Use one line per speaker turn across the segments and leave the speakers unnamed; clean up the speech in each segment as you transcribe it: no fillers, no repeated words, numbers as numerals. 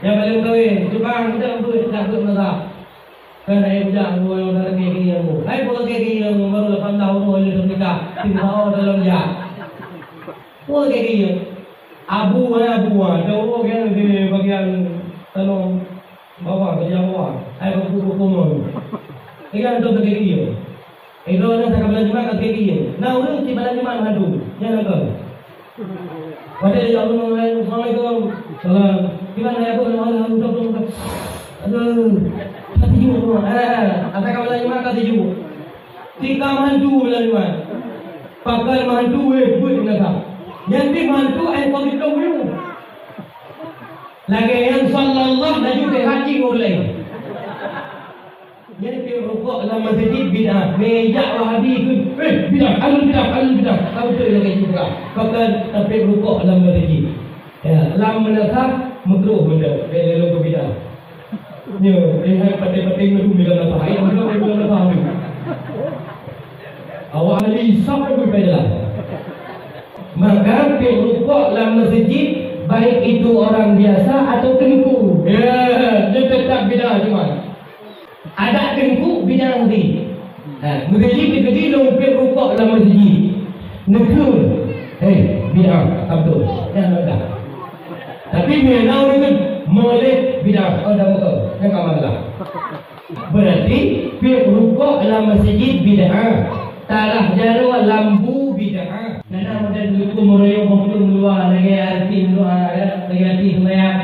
Yang paling kahwin, cubang kita tak nak. Kan ayah budak dua yang dah kaki yang mu. Ayah pun kaki yang mu baru 8 tahun boleh nikah. Tinggal dalam jam. Pun kaki yang abu jauh kan di bagian tanah bawah bagian bawah. Ayah buku kumon. Ikan tu kaki yang. Itu orang tak boleh cuma kaki yang. Nah orang si balas cuma mandu. Jangan kau. Pada dia Assalamualaikum. Salam. Gimana ya bu? Untuk. Aduh. Katiju, apa kau lagi mana katiju? Tika mandu lagi mana? Pakai mandu buat nak. Yang di mandu kau itu dulu. Lagi yang sallallahu laju ke haji mulai. Yang di rukuk dalam masjid bidah, meja wahabi itu, bidah, alun bidah. Kau tu lagi juga. Pakai tapi rukuk dalam masjid. Ya, dalam menetap makruh benda, belok bidah. Ni, lihat peti-peti itu bila nak bahaya, bila nak bahaya. Awak ahli sampai berbelah. Maka rukuk dalam masjid, baik itu orang biasa atau tengku. Ya, dia tetap bidah cuma. Ada tengku bidah nanti. Masjid lompat rukuk dalam masjid. Negur, bidah, betul. Jangan ada. Tapi menau dengan molek bidah ada muka. Jangan malah. Berarti rukuk dalam masjid bidah. Tarah jarum lambu bidah. Karena ada dulu merayung bangkung luar lagi arti luar lagi arti semayang.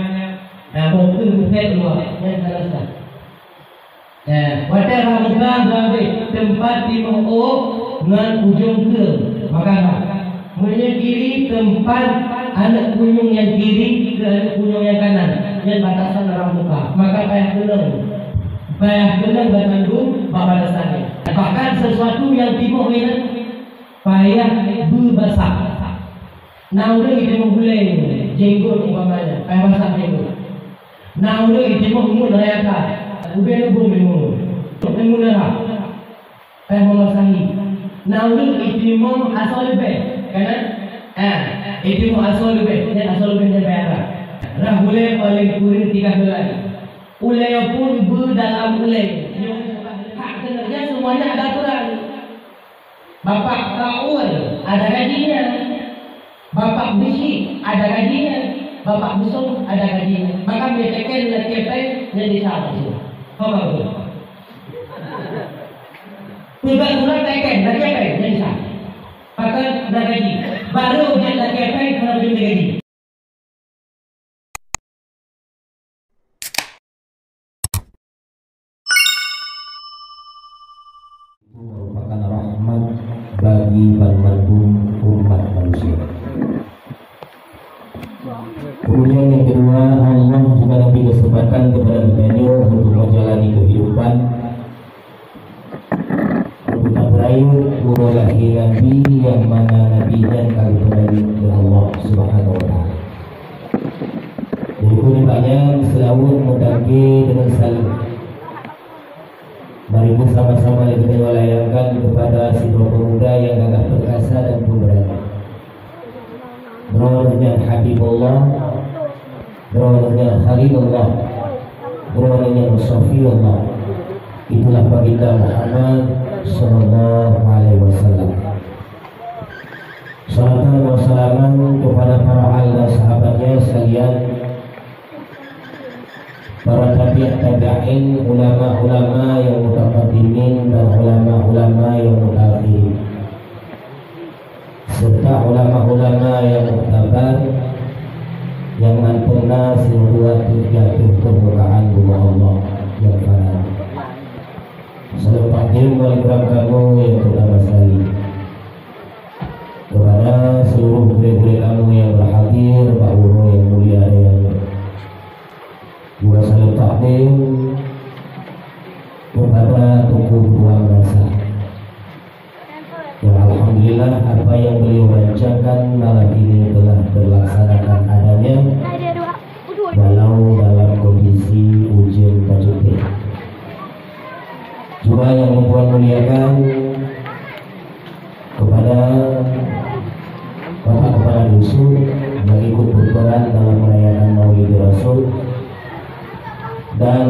Bangkung set luar yang terasa. Wadah ramah sampai tempat di Mongok dengan ujung ke makanan. Menyendiri tempat anak kunyung yang kiri ke anak kunyung yang kanan yang batasan orang muka. Maka payah kenal bermandu batasannya. Bahkan sesuatu yang timur ini payah berbasah. Naudah itu menggulai jenggot umpamanya, payah basah jenggot. Naudah itu menggulai rayakan, ubah menggulai menggulai payah memasahi. Naudah itu mau asal lebih. Kan? Itu mau asal lebih bayar. Rah boleh paling kurang 3 bulan. Ulai pun berdalam ulai. Hak sebenarnya semuanya ada aturan. Bapak Raul ada gajinya. Bapak Bisi ada gajinya. Bapak Busung ada gajinya. Maka mereka laki-laki jadi sahabat itu. Faham tak? Bulan tekan laki-laki jadi sahabat. Maka dah gaji. Baru dia laki-laki kalau dia gaji.
Merupakan rahmat bagi pemandu umat manusia. Kemudian yang kedua, Allah juga memberi kesempatan kepada Daniel untuk menjalani kehidupan untuk berayu guru lagi Nabi yang mana Nabi dan kali berayu ke Allah Subhanahu Wa Taala. Jadi banyak selalu mendaki dengan saling. Mari bersama-sama kita melayangkan kepada si pemuda yang agak perkasa dan pemberani. Berawalnya Habibullah, berawalnya Khalilullah, berawalnya Musafiullah. Itulah baginda Muhammad Sallallahu Alaihi Wasallam. Salatan wa salaman kepada para ahli sahabatnya sekalian, para tabi'in, ulama-ulama yang mutaqaddimin dan ulama-ulama yang mutaakhirin, serta ulama-ulama yang muktabar yang pernah sebuah jatuh permukaan rumah Allah yang fana. Salam takdim wal ikram kamu yang pertama sekali kepada seluruh bule-bule kamu yang berhadir, Pak Guru yang mulia yang juga salam takdim kepada tokoh ruang rasa yang alhamdulillah apa yang beliau rencanakan malam ini telah terlaksanakan adanya walau dalam kondisi hujan badai. Juga yang membuat muliakan kepada kepala dusun yang ikut berperan dalam merayakan Maulid Rasul dan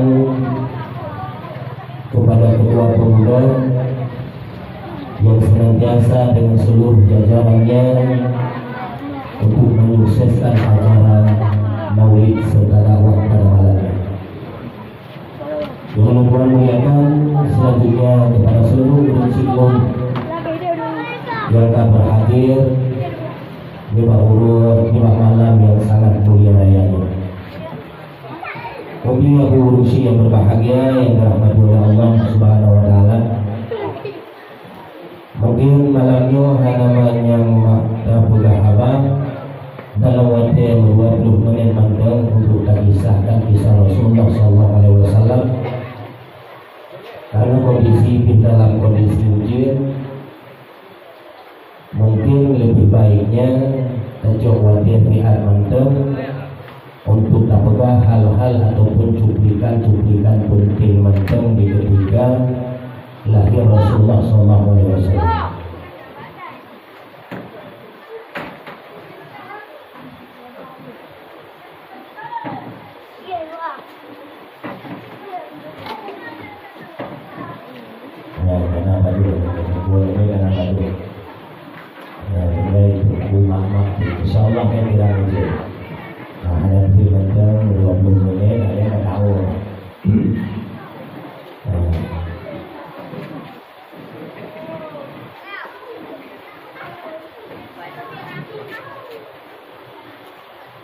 kepada ketua pemuda yang senantiasa dengan seluruh jajarannya untuk menyukseskan acara Maulid serta dakwah pada malamnya. Yang muliakan selanjutnya kepada seluruh muncikun yang telah berhadir di malam yang sangat mulia rayanya. Mobil Abu Urusi yang berbahagia yang dirahmati oleh Allah Subhanahu wa taala. Mungkin malamnya halaman yang terbuka abang dalam waktu 20 menit mandang untuk kisahkan kisah Rasulullah SAW. Karena kondisi dalam kondisi ujian, mungkin lebih baiknya tercoba lihat mandang untuk dapat hal-hal ataupun cuplikan-cuplikan penting mandang di ketika lahir Rasulullah SAW. Kenapa dulu? Kenapa dulu? Mulai mak insyaallah kan kira aja. Nah, nanti macam 20 menit ada yang tahu.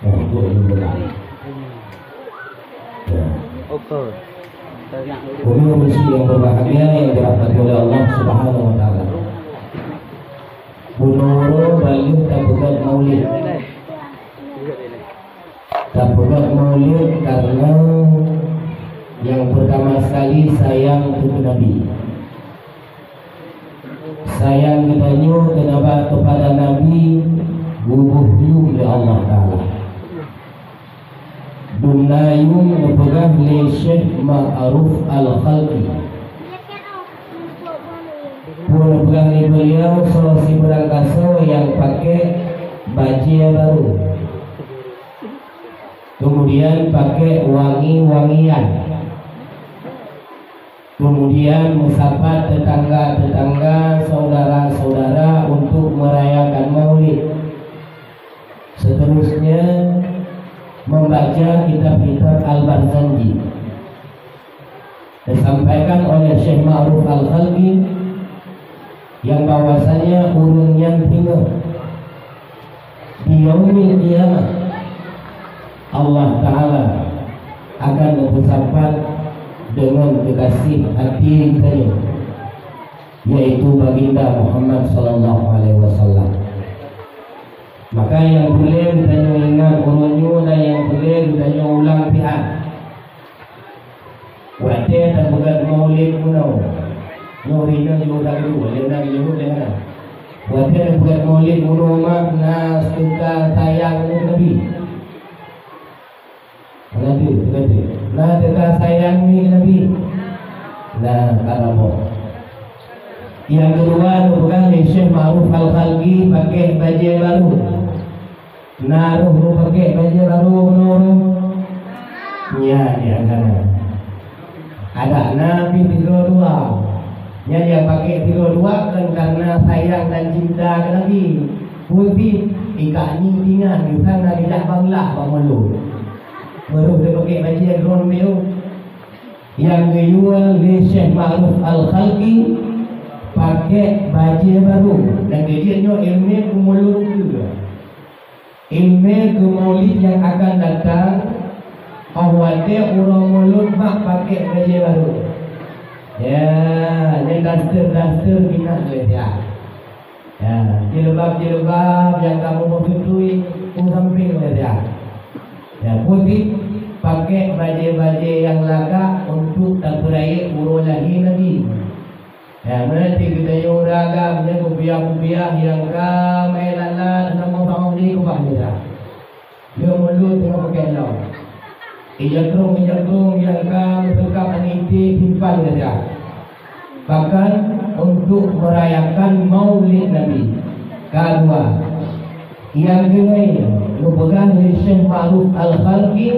Itu benar.
Okey.
Umur yang berbahagia yang dirahmati oleh Allah Subhanahu wa taala. Bunoro balik tabukat maulid. Tabukat maulid karena yang pertama sekali sayang kepada Nabi. Sayang kenapa kepada Nabi guguh oleh Allah Taala. Dunayum berpegang oleh Syekh Ma'ruf Al-Khalqi. Berpegang oleh beliau solusi berangkaso yang pakai baju baru. Kemudian pakai wangi-wangian. Kemudian musafat tetangga-tetangga, saudara-saudara untuk merayakan Maulid. Seterusnya membaca kitab-kitab Al-Barzanji. Disampaikan oleh Syekh Ma'ruf Al-Khalqi yang bahwasanya urun yang tinggal di yaumil qiyamah Allah Ta'ala akan bersahabat dengan kekasih hati kita, yaitu baginda Muhammad Sallallahu Alaihi Wasallam. Maka yang boleh ditanya ingat ulunnya dan yang boleh ditanya ulang pihak. Waktu tak bukan maulid punau. Nurina juga dulu, lena juga lena. Waktu tak bukan maulid punau mak nas suka sayang Nabi. Nanti. Nah kita sayang Nabi. Nah karamo. Yang kedua bukan Syekh Ma'ruf Al-Khalqi pakai baju baru. Naruh pakai baju baru menurut. Ya kan. Ada Nabi 32. Yang pakai 32 kan karena sayang dan cinta ke Nabi. Putih ikat ni tinggal di sana di Bangla Banglo. Baru dia pakai baju drone bio. Yang kedua Syekh Ma'ruf Al-Khalqi pakai baju baru dan dia ilmu kumulur juga. Ilmu kemaulid yang akan datang awalnya orang mulut mak pakai baju baru. Ya, ini daster minat dia. Ya, jilbab yang kamu mau tutui samping dia. Ya, putih pakai baju yang laga untuk terperaya urun lahir Nabi. Ya, nanti kita yang ragam yang kubiah yang kamai lalat nama bangun ni kubah dia. Dia mulut tengah pakai law. Ijakrung yang kam tekap aniti timpan dia. Bahkan untuk merayakan Maulid Nabi. Kedua, yang kedua merupakan Syekh Ma'ruf Al-Khalqi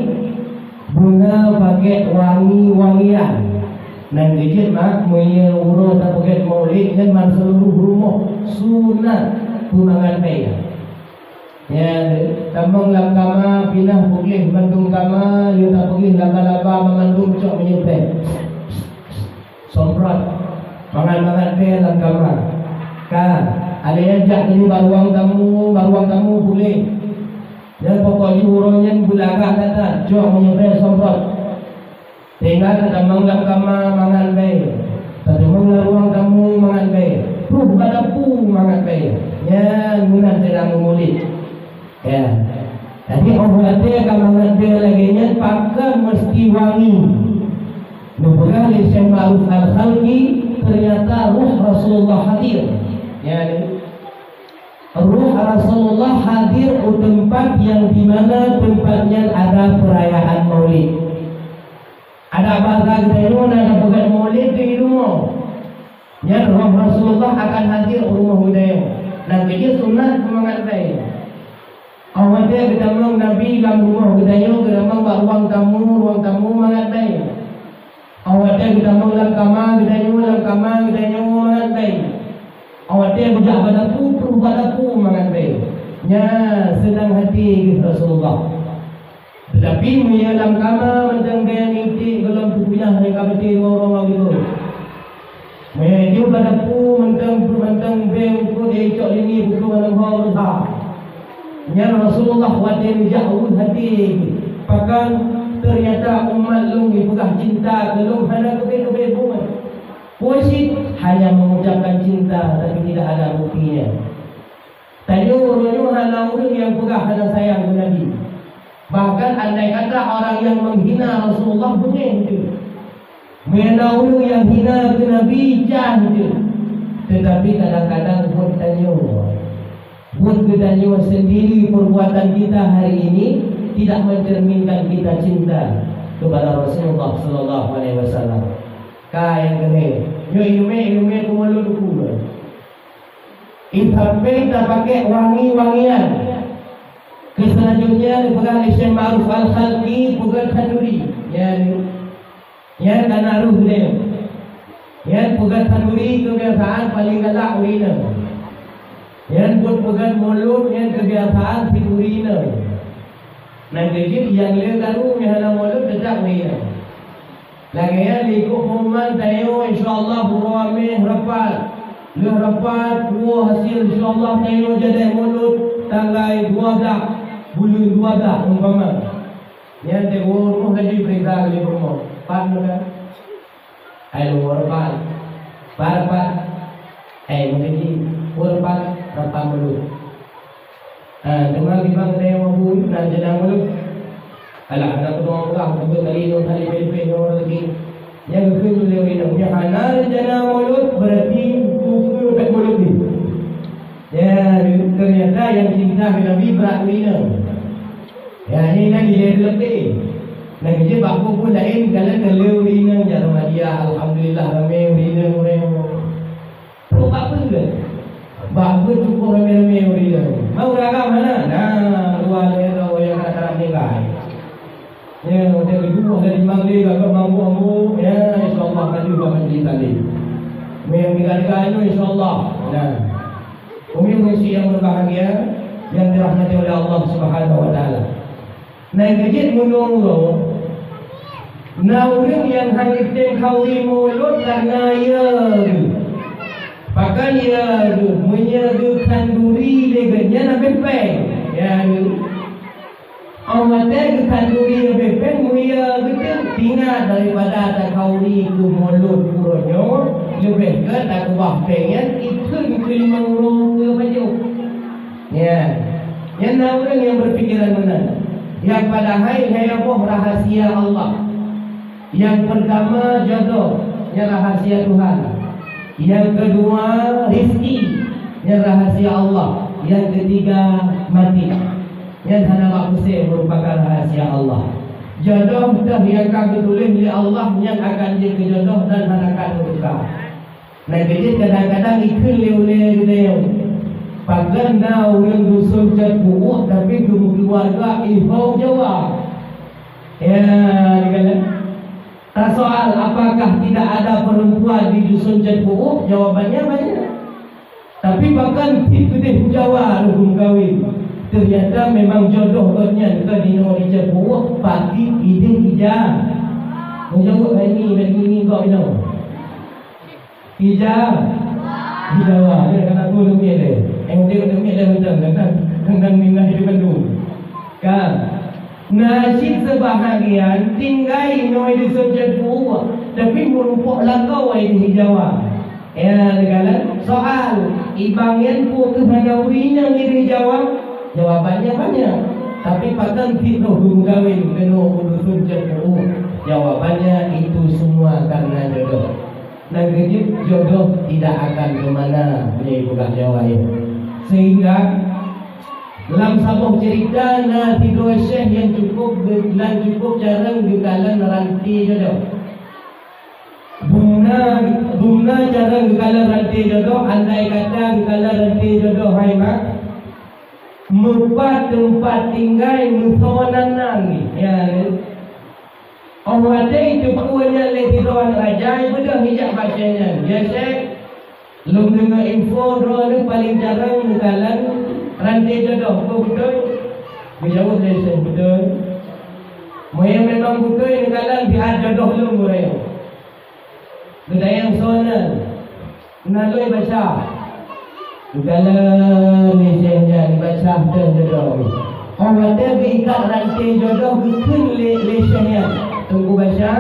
Guna pakai wangi-wangian. Nang gejit mak punya urut tak pakai maulid kan man seluruh rumah sunat tunangan bayi. Ya, tambang lam kama pinah pulih bandung kama dia tak pergi laba-laba mengandung cok menyupai. Somprot mangan-mangan bayi lam kama. Kan ada yang jak ni baruang tamu boleh. Dan pokoknya urutnya belakang kata cok menyupai somprot. Tinggal tambang lam kama mangan bayi. Tambang ruang tamu mangan bayi. Puh pada puh mangan bayi. Ya, guna sedang mengulit. Ya, jadi orang dia kalau mengambil lagi nya pakai mesti wangi. Nubuah Syekh Ma'ruf Al-Khalqi ternyata ruh Rasulullah hadir. Ya, ruh Rasulullah hadir di tempat yang dimana tempatnya ada perayaan Maulid. Ada bahasa kita ada bukan Maulid di rumah. Ya, ruh Rasulullah akan hadir di rumah budaya. Dan jadi sunat mengatai. Awak dia ketemu Nabi dalam rumah gedanya, ketemu ruang tamu mengatai. Awak dia ketemu dalam kamar gedanya mengatai. Awak dia berjak badaku mengatai. Ya, senang hati Rasulullah. Tetapi dia dalam kamar macam gaya nitik kalau punya yang kabeti orang gitu. Dia badaku mentang bengku dia cok ini buku dalam hal. Ya Rasulullah wadah jauh hati. Bahkan ternyata umat lungi pegah cinta belum ada kebaikan. Puisi hanya mengucapkan cinta tapi tidak ada buktinya. Tanya orang halau yang pegah ada sayang kepada Nabi. Bahkan andai kata orang yang menghina Rasulullah boleh itu. Menau yang hina ke Nabi jangan itu. Tetapi kadang-kadang pun tanya buat kita sendiri perbuatan kita hari ini tidak mencerminkan kita cinta kepada Rasulullah Sallallahu Alaihi Wasallam. Kaya kene, yo ilmu kumulu kumulu. Sampai tak pakai wangi-wangian. Selanjutnya dipegang Syekh Ma'ruf Al-Khalqi bukan kanduri. Ya kanaruh dia. Ya bukan kanduri kebiasaan paling galak urina. Yang pun pegang mulut yang kebiasaan tidurina. Nah jadi yang dia tahu yang ada mulut tetap dia. Lagi yang ikut pengumuman tayo insyaAllah beramai rapat. Dia rapat dua hasil insyaAllah tayo jadi mulut tanggai 2 dah. Bulan 2 dah umpama. Yang tegur rumah lagi perintah di rumah. Pan kan? Ayo rapat. Rapat. Mungkin rapat. Rapat mulut. Dengan dibang saya mampu dan jenang mulut. Alah, nak doang orang juga kali pilih orang lagi. Yang kedua lewat yang hanar jenang mulut berarti tujuh kat mulut ni. Ya, ternyata yang cinta ke Nabi berat urina. Ya, ini nak dia lebih. Nak dia baku pun lain kalau urina jarum dia alhamdulillah ramai urina orang. Perlu apa ke? Bagus cukup ramai-ramai urina. Mau ragam mana? Nah, luar dia yang kata nilai. Ya, dia kedua dari Mangli agak mampu. Ya, insyaAllah kan juga menjadi tadi. Mengingatkan itu insyaAllah. Nah, Umi mengisi yang berbahagia yang dirahmati oleh Allah Subhanahu Wa Taala. Nah, kejit menunggu. Nah, orang yang hanya tengkawi mulut karena ya. Bahkan ia menyerukan duri leganya nak bepeng. Ya, orang ada kanduri bepeng, ia betul tinggal daripada tak kauri ke mulut kurunyo, lebih ke tak kuah pengen itu diterima urung ke baju. Ya, yang orang yang berfikiran benar. Yang padahal hayabah rahasia Allah. Yang pertama jodoh, yang rahasia Tuhan. Yang kedua rezeki, yang rahasia Allah. Yang ketiga mati. Yang hana maksud merupakan rahasia Allah. Jodoh dah yang akan ditulis oleh Allah yang akan jadi jodoh dan akan berkah. Nah jadi kadang-kadang ikut leu. Pagan dah orang dusun cat buuk tapi keluarga ihau jawab. Ya, dikatakan. Tak soal apakah tidak ada perempuan di dusun Cempuuk, jawabannya banyak. Tapi bahkan itu deh Jawa hukum kahwin. Ternyata memang jodoh katnya ke dino di Cempuuk, pati ide hijab. Menjawab ini kau bilang. Hijab. Di Jawa, dia kata tu lebih dia. Yang dia lebih dia betul, kan minat hidup dulu. Kan? Nasib sebahagian tinggal noi di Cempuuk, tapi merumpuk langkau di Jawa. Ya, dikatakan soal ibangan pu kepada wina di Jawa, jawabannya banyak. Tapi pakan tidak gungkawin kena urusun Cempuuk, jawabannya itu semua karena jodoh. Dan kejip jodoh tidak akan kemana punya bukan Jawa ini. Sehingga dalam satu cerita nanti dua syekh yang cukup dan cukup jarang dikalan ranti jodoh. Bunga jarang dikalan ranti jodoh. Andai kata dikalan ranti jodoh hai mak, mempat tempat tinggal musonan nangi. Ya. Orang ada itu punya lagi doan raja itu dah hijab bacanya. Ya syekh, belum dengar info doan paling jarang dikalan rantai jodoh. Betul? Berjawab dari saya betul. Mereka memang betul yang kalang biar jodoh lu mereka. Budaya yang soalan menalui baca. Kalang ni saya dibaca dan jodoh. Orang ada berikat rantai jodoh bikin lesennya. Tunggu baca.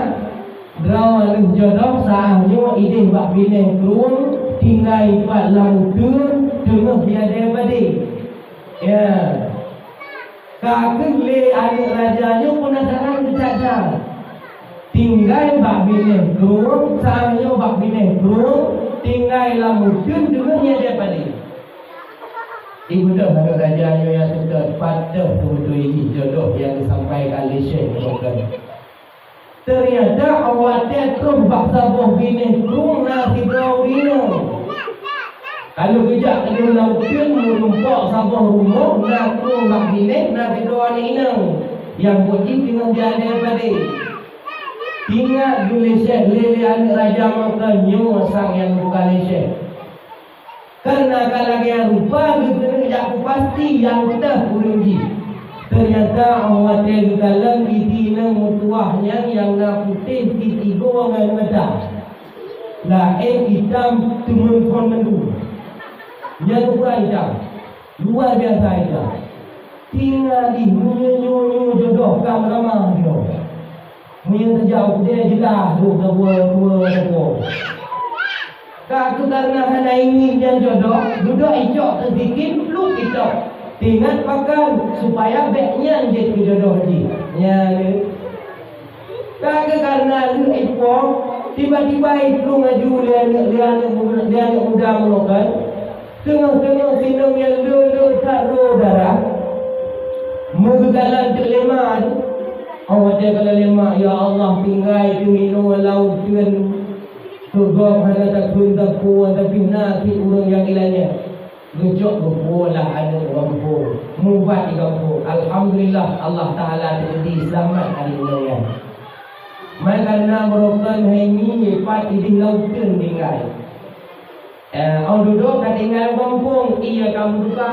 Draw jodoh sahnya ide bak bina kurung tinggal buat lamutur tengah biada badi. Ya. Kakek le adik rajanya pun ada saja. Tinggal bak bina kurung sahnya bak bina kurung tinggal lamutur tengah biada badi. Ibu dah ada rajanya yang sudah pada untuk ini jodoh yang disampaikan oleh Syekh Muhammad. Ternyata awatnya terus baksa buah bini Runa kita bina. Kalau kejap kena lautkan merumpuk sabah rumah nak terus bak bini nak kita ina. Yang putih tinggal jalan pada tinggal Malaysia lele anak raja maka nyu sang yang bukan Malaysia. Karena kalau dia rupa kita kejap pasti yang kita urugi. Ternyata awak tenggelam itina mutuahnya yang nak putih ketiga dengan mata. Lain hitam temun kon mendu. Yang bukan hitam. Luar biasa hitam. Tinggal di nyu jodoh kam ramah dia. Mungkin terjauh dia jelas dua. Kak karena hana ingin yang jodoh, duduk icok sedikit lu kita. Tinggal pakai supaya baiknya jadi jodoh lagi. Ya, karena lu ekor tiba-tiba itu ngaju dia muda melakukan tengah sinung yang lu taruh darah mengegalan terlemak. Awak dia kalau lemak, ya Allah tinggal itu minum laut tuan kegom hana tak pun tak puan tapi nasi urang yang ilanya. Gejok berbolah ada orang ber mubat di kampung. Alhamdulillah Allah Ta'ala terjadi selamat hari ini. Maka merupakan ini pat di lautan tinggal. Orang duduk kat tinggal kampung ia kamu buka.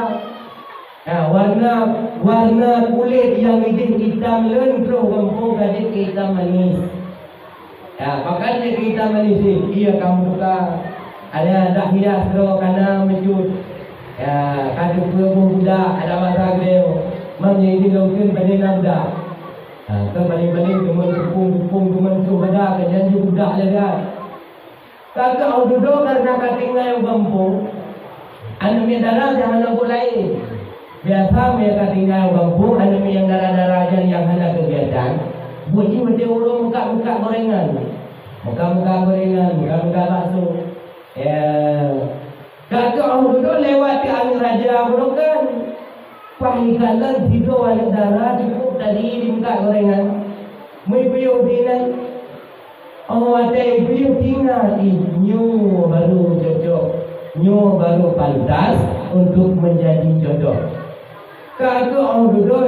Warna kulit yang hitam lentrau kampung kat hitam manis. Makanya hitam manis ia kamu buka. Ada dah hias terus kana mejut. Ya, kadu pun budak ada masa dia menjadi lautan pada nanda. Kan paling-paling kepung teman tu pada janji budak lega. Kakak au duduk karena katinggal yang kampung. Anu mi darah jangan nak lain. Biasa mi katinggal kampung, anu mi yang darah-darah yang ada kegiatan. Bunyi macam orang muka gorengan. Muka gorengan, muka bakso. Ya. Kakak orang duduk lewati angin raja bukan pahikalan hidup anak darah cukup tadi di muka gorengan mempuyuk dinan orang ada puyuk tinggal nyu baru cocok nyu baru pantas untuk menjadi jodoh. Kakak orang duduk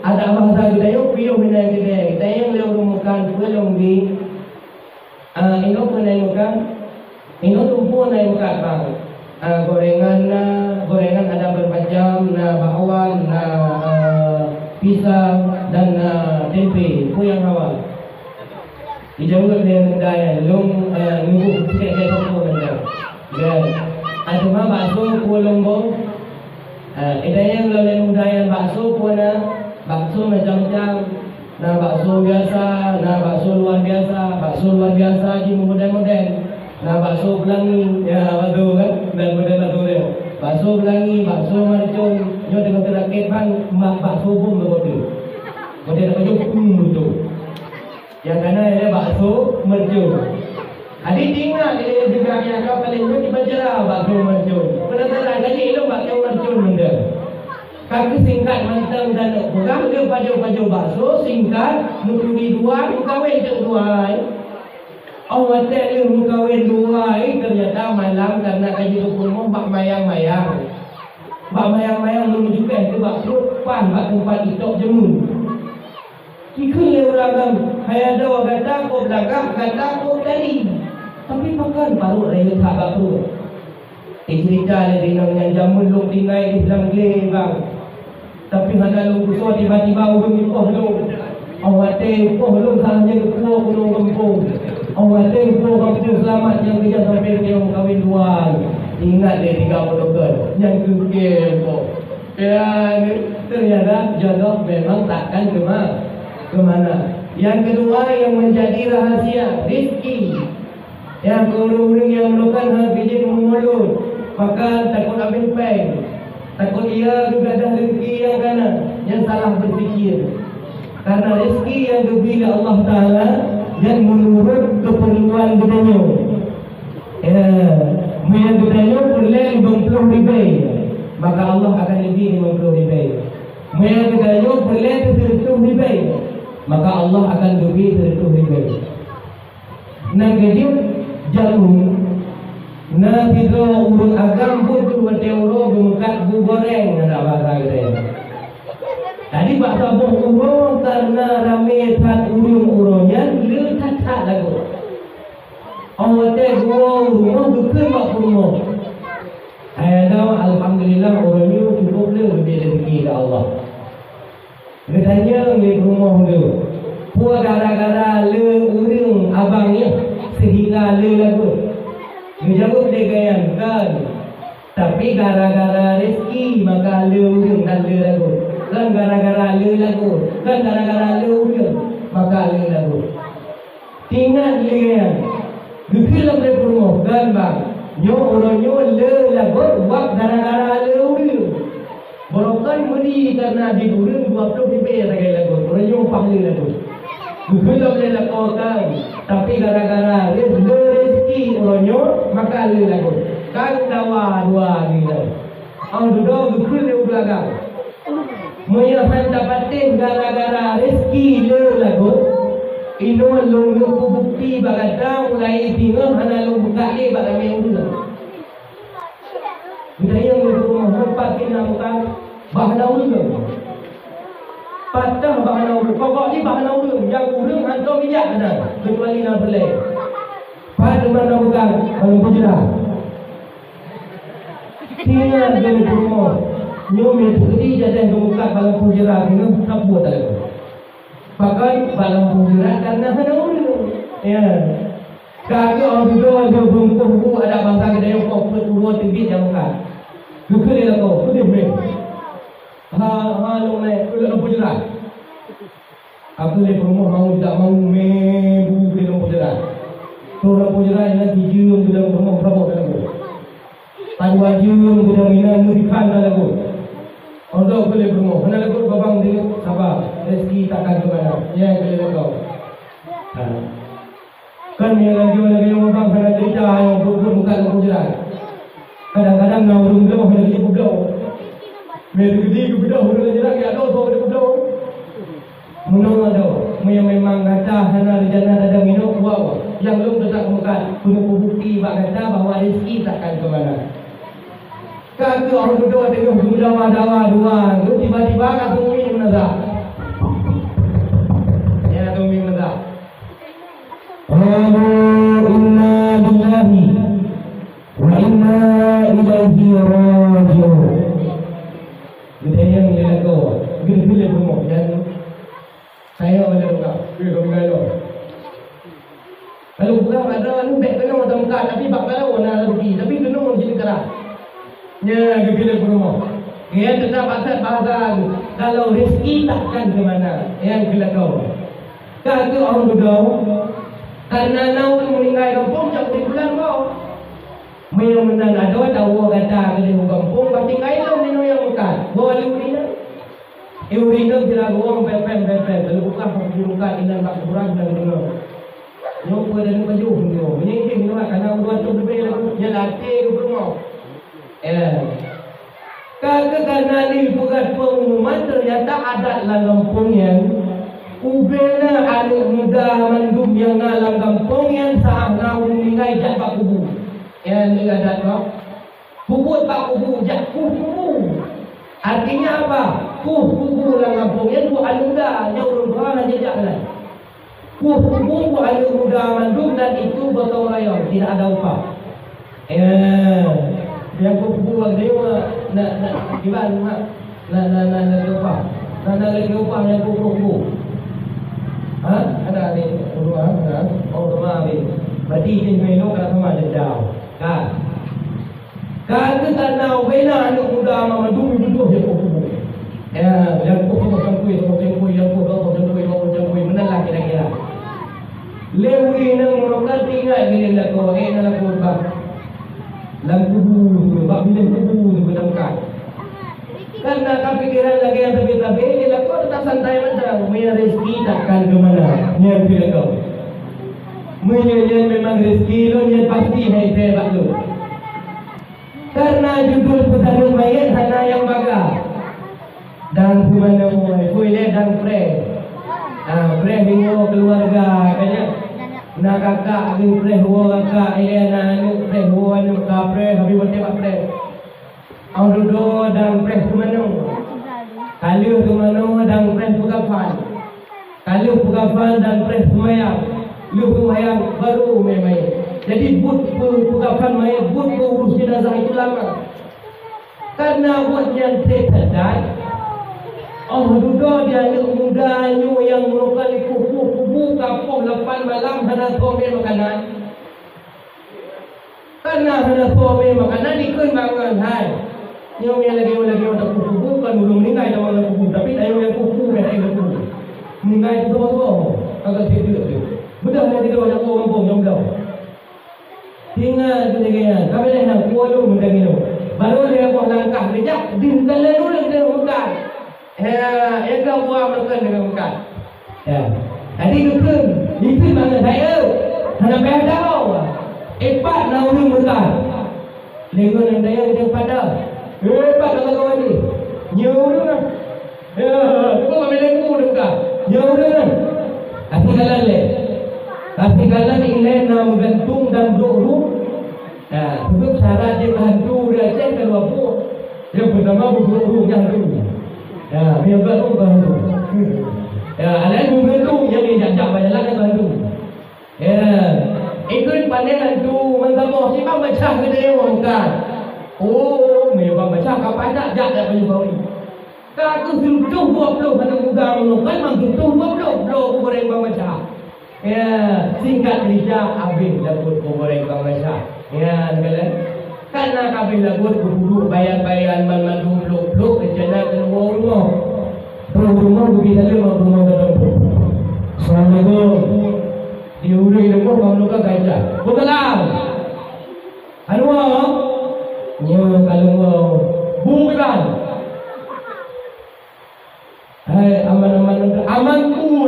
ada bahasa kita yo piyo mina kita yang leo rumukan belum di ino menemukan ino tumpu menemukan bang gorengan ada bermacam bakwan pisang dan tempe ku yang awal dijauh dengan daya long nunggu sikit satu benda dan ada mah bakso ku lombong idanya melalui budaya bakso ku bakso macam-macam, bakso biasa, bakso luar biasa, je model-model, bakso pelangi, ya betul kan, dan model-model dia. Bakso pelangi, bakso mercon, nyo dengan terakit bang, bakso bom betul. Model apa je betul. Yang kanan dia bakso mercon. Adik tinggal dia juga yang kau paling ni baca bakso mercon. Penasaran kali itu bakso mercon benda. Kaki singkat mantang dan kurang dia baju bakso singkat mukuli dua mukawin cek dua. Awak tak dia mukawin dua ternyata malam karena kaji hukum bak mayang-mayang menunjukkan ke bak pan bak tempat itok jemu. Ikut dia beragam. Hai ada orang kata kau belakang kata kau tadi. Tapi makan baru raya tak baru. Cerita dia dengan jamun long tinggal di dalam bang. Tapi hanya lu kusua tiba-tiba urung ipoh lu. Awak teh ipoh lu sahaja kepuah gunung kampung. Awak teh ipoh kampung selamat yang kerja sampai dia kawin dua. Ingat dia 30 kan. Yang kekil kok. Ya, ternyata jodoh memang takkan kemana. Yang kedua yang menjadi rahasia rezeki. Yang orang-orang yang melakukan hal bijak memulut, maka takut ambil peng. Takut ia juga ada rezeki yang kanan, yang salah berfikir. Karena rezeki yang diberi Allah Ta'ala dan menurut keperluan gedanya. Yang gedanya boleh 50 ribu, maka Allah akan lebih 50 ribu. Yang gedanya boleh 100 ribu, maka Allah akan lebih 100 ribu. Nah kejut jamu. Nah, kita urut agam pun tu berteuro bermukat bu goreng ada bahasa kita. Tadi bahasa bu urung karena ramai tat urung-urungnya le tak lagu. Awak teh gua urung bukan mak urung. Ayatnya alhamdulillah orangnya cukup le lebih rezeki dari Allah. Katanya di rumah tu. Puak gara-gara le urung abangnya sehingga le lagu. Dijawab degayan kan. Tapi gara-gara rezeki maka le urung dan le lagu. Kan gara-gara le lagu. Kan gara-gara le urung maka le lagu. Tinggal le yang. Dukilah le rumah kan bang. Nyo orangnya le lagu wak gara-gara le urung. Borokan mudi karena di urung 20 ribu lagi lagu. Orangnya panggil lagu. Dukilah le lagu kan. Tapi gara-gara le rezeki orangnya maka le lagu. Kan dawa dua gitu. Ang duduk dukul le belakang. Moya dapatin gara-gara rezeki le lagu. Ino long bukti bagata mulai tinggal hana long buka le baga minggu. Budaya rumah tempat kita bukan bahana ulung. Patah bahana ulung. Pokok ni bahana ulung. Yang ulung hantar minyak ada. Kecuali nak boleh. Pada mana bukan kalau bujra. Tinggal di rumah. Nyomi putih jadi buka kalau bujra ini tak buat lagi. Pakai balang bujra karena ada ulung. Ya. Kaki orang itu ada bungkus ada bangsa kita yang kau perlu tinggi yang bukan. Dukul dia kau, kau dia long ni, kau nak bujra. Aku ni rumah mau tak mau mebu di dalam bujra. Kau nak bujra yang dijum di dalam rumah berapa dalam tu? Tanya jum di dalam ina murikan dalam tu. Orang boleh rumah, mana lagu babang dia sabar, rezeki takkan ke mana? Ya boleh kau. Kan yang lagi babang kena cerita yang bukan bujra. Kadang-kadang nak urung belau, nak jadi belau. Mereka gede ke belau, orang jerak ya ada tu pada belau. Menang ada, memang kata hana rejana ada minum wow. Yang belum tetap muka, punya bukti bak kata bahawa rezeki takkan ke mana. Kaki orang berdua dengan dawa dua, tiba-tiba kat bumi mana dah.
qalu inna lillahi wa inna ilaihi raji'un. Kita yang lagu, kita pilih rumah dan saya boleh buka, pilih rumah. Kalau bukan ada anu baik kena orang muka tapi bak kalau nak rugi tapi kena orang jadi keras. Nya bila rumah. Dia tetap asal bahasa kalau rezeki takkan ke mana yang bila kau. Kalau orang duduk karena nau meninggal kampung tak boleh pulang kau. Memang menang ada tahu kata ke kampung pasti kaya tu minum yang bukan. Boleh urina. Urina bila gua pem kalau bukan muka ini nak kurang dan dengar. Yang pada ni baju ni, menyingkir ni kerana orang tu berbeza, dia latih ke rumah. Karena ni bukan pengumuman ternyata adat dalam kampung yang ubena anak muda mandum yang dalam kampung yang sah ngau meninggal jak kubu. Yang ni adat kau. Kubu tak kubu jak kubu. Artinya apa? Kubu dalam kampung yang tu anak muda yang orang jejak lah. Kubu anak muda mandum dan itu gotong royong, tidak ada upah. Yang kubu dia nak gimana? Nak upah. Nak lagi upah yang kubu. Ada ni rumah, ada. Rumah ni. Berarti ini menu kalau sama jauh. Kan? Kan tanah bena anak muda mandum itu dia kubu. Yang kubu yang kubu menalah kira-kira. Lewi nang merokat tinggal bila nak kau nak kau bak. Lam kubu, bak bila kubu berdangkat. Karena kepikiran lagi yang tapi bila kau tak santai macam, punya rezeki takkan ke mana. Yang bila kau. Menyanyian memang rezeki lo yang pasti hai saya lu. Karena judul pesantren mayat hanya yang baga. Dan mana mulai, kuile dan pre. Pre bingung keluarga kayaknya. Nak kakak ni pre huwa kakak ia nak anu pre huwa anu ka pre habis bertembak pre. Au dodo dan pre tu mana? Kalau tu mana dan pre pugafan. Kalau pugafan dan pre semayang. Lu semayang baru memang. Jadi but pugafan mayat but urus jenazah itu lama. Karena buat yang terdekat. Oh duda dia mudanya yang merupakan kubu kampung lepas malam hana suami makanan. Karena hana suami makanan ikut bangun hai. Yang lagi untuk kubu kan belum meninggal dalam kubu tapi yang kubu dah ada kubu. Meninggal itu apa? Agak tidur tu. Betul dia tidur yang kampung jom. Tinggal tu kami dah nak kualu mendang itu. Baru dia buat langkah kejap din lalu dia bukan. Yang kau buat makan dengan makan. Jadi itu mana saya? Hanya bayar tahu. Epat nauni makan. Lengkau yang saya kita pada. Epat kalau kau ni. Nyuruh kan? Kau ambil lengkau dekat. Nyuruh kan? Tapi kalau nilai nama gantung dan blok. Sebab syarat dia bantu dia cek kalau apa. Yang pertama blok yang tu. Biar baru bantu. Alai bantu jadi jajak banyak lagi bantu. Ikut pandangan tu menggambar si bang baca ke dia orang kan. Oh, memang baca kapan tak jak punya bau ni. Ka tu tuh 20 pada muda melukan mang tuh 20 goreng bang baca. Singkat lidah habis dapat goreng bang baca. Kalian karena kami lakukan duduk bayar-bayar mandu blok-blok rencana keluar rumah. Rumah begitu saja rumah tertentu. Assalamualaikum. Di ujung rumah kamu luka gajah. Bukalah. Anu nyo kalau bukan. Hai aman-aman amanku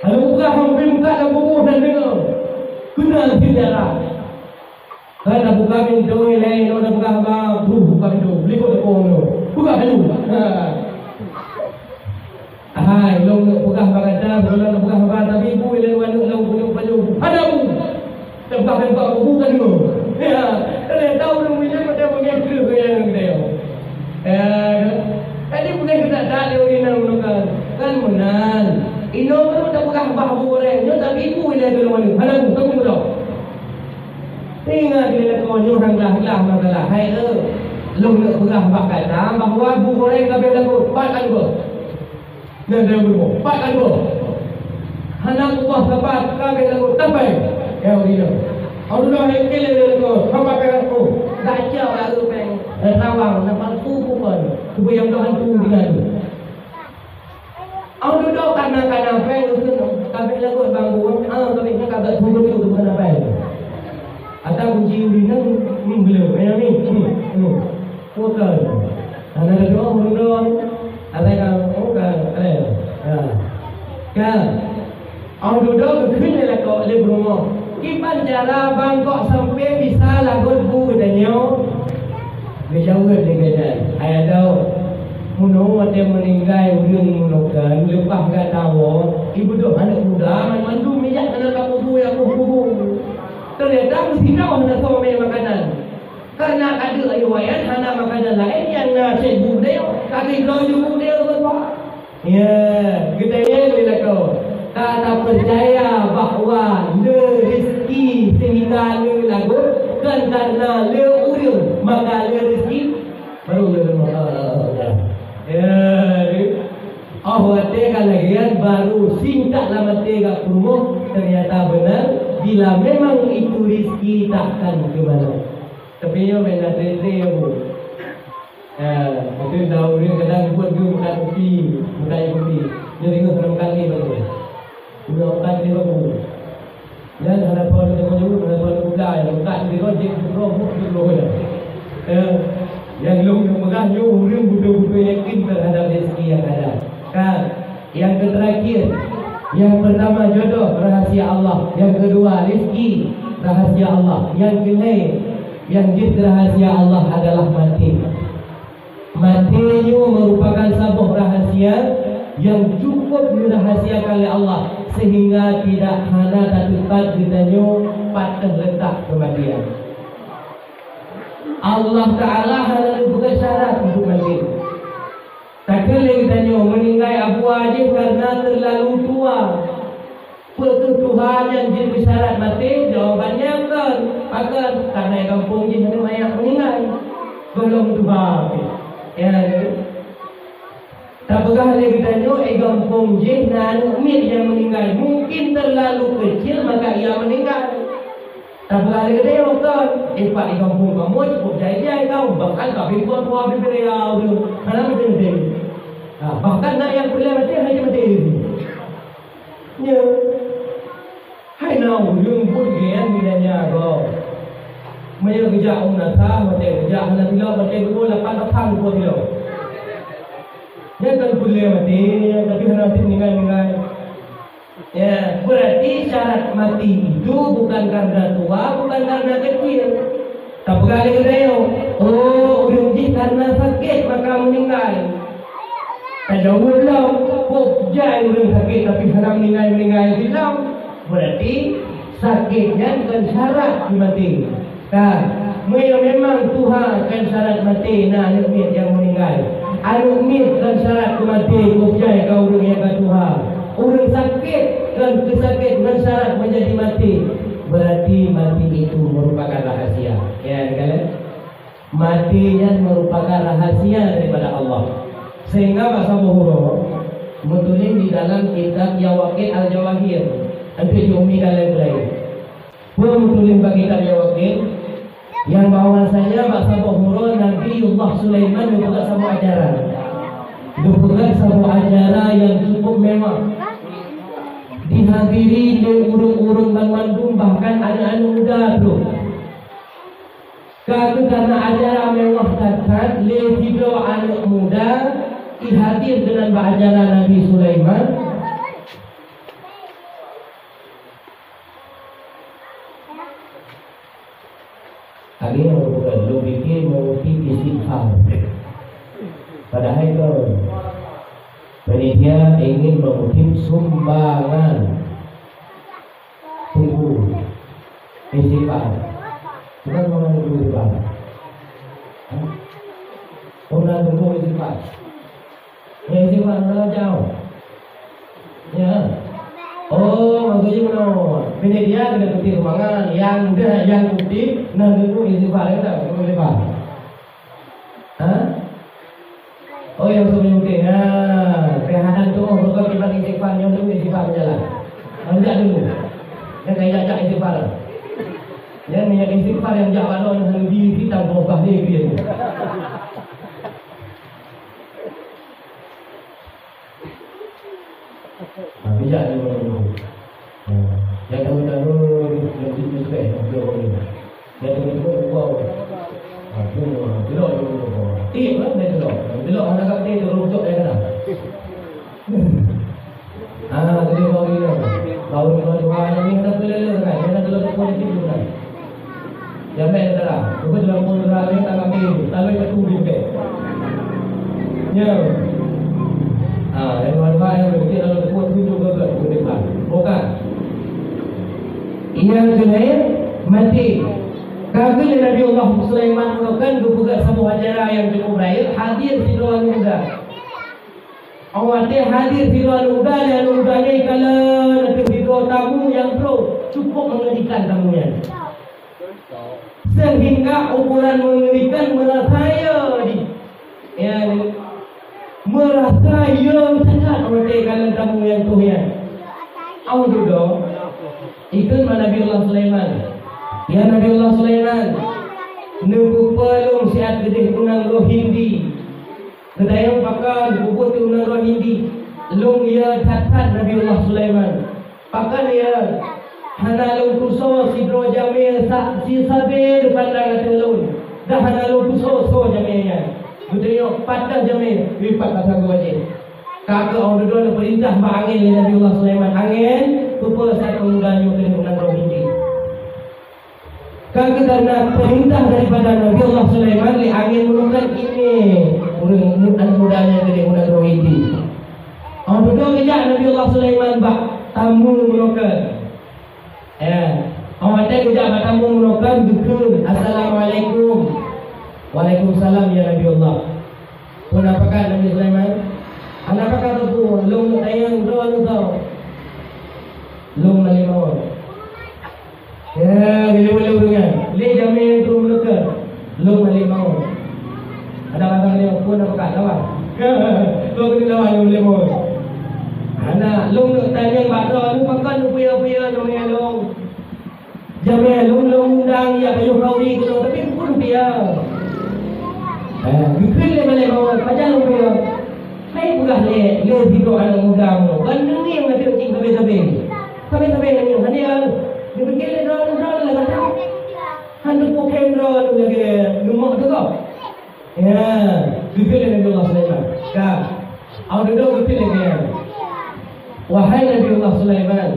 Anu buka hampir muka dan buku dan dengar. Kenal sejarah. Karena buka pintu ini, orang buka apa? Buka pintu, beli kau tepung buka pintu. Hai, long buka bagada, long buka apa? Tapi ibu ini wanita long punya baju. Ada bu, tempat tempat buka dulu. Dia tahu long punya macam mengenai yang dia. Tadi bukan kita dah lewat ini kan menang. Ino kan tak buka apa goreng, tapi ibu ini
dia kau nyurang lah masalah. Hai lu nak perah bakal nama bahawa bu goreng kabel lagu 4 kali ber. Dan dia berbuat 4 kali ber. Anak buah kabar kabel lagu sampai. Ya dia. Allah yang kele lagu sampai aku. Dah jauh lagu peng. Rawang nampak tu pun. Tu yang Tuhan tu dengan tu. Aku duduk kadang-kadang peng tu kabel lagu bangun. Kabel ni kabel tu tu bukan apa. Atau kunci ulinan belum. Ini ni. Bukan. Ada doa mundur. Ada kau ada. Kan. Aku duduk begini lah kau le rumah. Iban cara Bangkok sampai bisa lagu bu danyo. Jauh dengan ayah tahu. Muno ada meninggal urang munokan lepas gak tahu. Ibu dok anak muda mandu minyak dalam kamu yang bubu. Ternyata mesti tahu hendak sama makanan. Karena ada ayat hana makanan lain yang nasi budaya kaki loju budaya betul. Ya, kita bila kau tak percaya bahawa le rezeki sehingga le lagu kan karena le urang maka le rezeki baru le ya. Oh, tega lagian baru singkat lama tega kurung ternyata benar bila memang itu rezeki takkan ke mana. Tapi yo benda tete yo. Mungkin tahu dia kadang buat dia bukan kopi, bukan kopi. Dia tengok dalam kali baru. Udah kali baru. Dan ada pun dia juga ada pun buka yang buka di rojek dulu ya. Yang lu megah yo urang budak-budak yakin terhadap rezeki yang ada. Kan? Yang terakhir, yang pertama jodoh rahasia Allah, yang kedua rezeki rahasia Allah, yang ketiga yang rahasia Allah adalah mati. Matinya merupakan sebuah rahasia yang cukup dirahasiakan oleh Allah sehingga tidak hana dan tempat ditanya patah letak kematian. Allah Ta'ala hanya bukan syarat untuk mati. Tak kena ditanya meninggal Abu Ajib karena terlalu tua. Tuhan yang jadi syarat mati? Jawabannya kan karena kampung jadi mayat meninggal belum Tuhan. Ya, tak pernah dia ditanya kampung jadi umit yang meninggal mungkin terlalu kecil maka ia meninggal. Tak pernah dia kata kan pak di kampung kamu cukup jaya kau bahkan kau bimbang tua bimbang karena macam ni. Bahkan nak yang boleh mati hanya mati ini. Ya. Hai nào lương phút ghé như là nhà rồi mấy cái dạo là tha mà để dạo là đi lo mà để tôi là pan thang của tôi rồi nên cần kuliah mati tapi hendak meninggal ya berarti syarat mati itu bukan karena tua bukan karena kecil tapi kali kedua urung karena sakit maka meninggal kalau belum kok jai urung sakit tapi hendak meninggal tidak berarti sakitnya bukan syarat mati. Memang Tuhan kan syarat mati na anumit yang meninggal. Anumit kan syarat mati percaya kau orang yang Tuhan. Orang sakit kan kesakit dan syarat menjadi mati. Berarti mati itu merupakan rahasia. Ya kan? Matinya merupakan rahasia daripada Allah. Sehingga bahasa Bukhari menulis di dalam kitab Yawaqid Al-Jawahir. Nanti Umi kalian mulai. Pun tulis bagi kalian wakil yang bahwasanya bahasa Bukhari Nabiullah Sulaiman juga sebuah ajaran. Juga sebuah ajaran yang cukup mewah. Dihadiri oleh urung-urung dan mandum bahkan anak-anak muda tu. Karena ajaran mewah takat le tiga anak muda dihadir dengan ajaran Nabi Sulaiman. Kali yang bukan lu fikir mau istighfar. Padahal itu panitia ingin mengutip sumbangan tunggu istighfar. Bukan menunggu istighfar. Orang tunggu istighfar. Yang istighfar adalah jauh. Ya. Oh, maksudnya mana? Bini dia kena putih ruangan, yang muda yang putih nanti tu istighfar tak boleh pak? Hah? Oh yang sebelum putih, kehadan tu bukan kita istighfar, yang tu istighfar berjalan. Anjak dulu, yang kayak ajak istighfar. Yang minyak istighfar yang jak balon yang lebih kita berubah dia. Bijak dulu. Yang tahu lebih mudah dia boleh. Yang tahu wow. Belok dulu. Mana belok? Belok anak kat dia tu rujuk dia kena. Tadi baru ni. Baru ni ada pelele kan. Dia nak telur politik tu kan. Jangan dah. Bukan dalam pondra ni tak kami. Tapi ketu dia. Ya. Yang mana yang berarti dalam kuat itu juga bukan. Bukan. Yang kedua mati. Kagil Nabi Allah Sulaiman melakukan buka sebuah acara yang cukup baik. Hadir di luar muda. Awatnya hadir di luar muda dan mudanya kalau nanti video tamu yang pro cukup mengerikan tamunya. Sehingga ukuran mengerikan merasanya merasanya sangat awatnya kalau tamu yang tu ya. Awak duduk. Ikut Nabi Allah Sulaiman. Ya Nabi Allah Sulaiman nunggu pelung siat gedeh unang roh hindi kedayang pakan bubut unang roh hindi lung ya catat Nabi Allah Sulaiman pakan ya hana lung kuso sidro jamil si sabir pandang telun dah hana lung kuso so jamilnya budaya patah jamil lipat kata gua je kakak orang dua perintah angin Nabi Allah Sulaiman angin rupa satu mudanya kedeh unang roh hindi. Karena perintah daripada Nabi Allah Sulaiman li angin menungkan ini anak mudanya dari muda rohidi. Orang duduk kejap Nabi Allah Sulaiman bak tamu menungkan. Orang kata kejap bak tamu menungkan dukul Assalamualaikum. Waalaikumsalam ya Nabi Allah. Pun apakah Nabi Sulaiman? Apakah tu long ayang doang tau. Long malimau. Ya, bila dengan le jamin tu mereka lu balik mau. Ada kata dia pun apa kat lawan. Lu kena lawan lu boleh mau. Ana lu nak tanya bakar lu pakai lu puya-puya jamin lu. Jamin lu undang ya kayu kauri tu tapi pun dia. Bikin le balik mau macam lu puya. Hai bukan le hidup anak muda mu. Bandung ni yang mesti cing sabe-sabe. Sabe-sabe ni hanya dia pergi drone lah macam handu pokem drone lagi rumah tu kau ya dipilih Nabi Allah Sulaiman kan awak duduk dipilih dia wahai Nabi Allah Sulaiman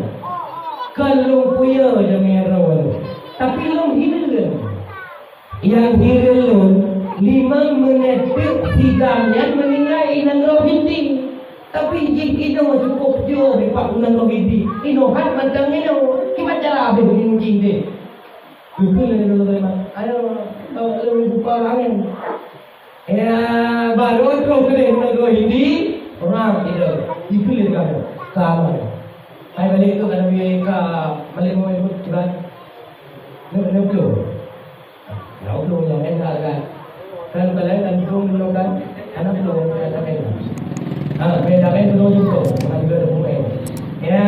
kalau puya jamin rawan tapi lu hilang yang hilang 5 menit sidangnya meninggal inang roh hinting tapi jik itu cukup jauh di pak unang roh hinting ino hat macam ino kimat cara habis begini jing deh. Betul ni dulu teman. Ayo, kalau buka angin. Ya, baru tu kena guna hindi orang itu. Dipilih kan. Sama. Ayo balik tu kan Amerika balik mau ikut cepat. Nak belum. Nak belum yang enak kan. Kan balik dan belum kan. Anak belum kata kan. Beda kan belum juga. Macam ada pemain. Ya,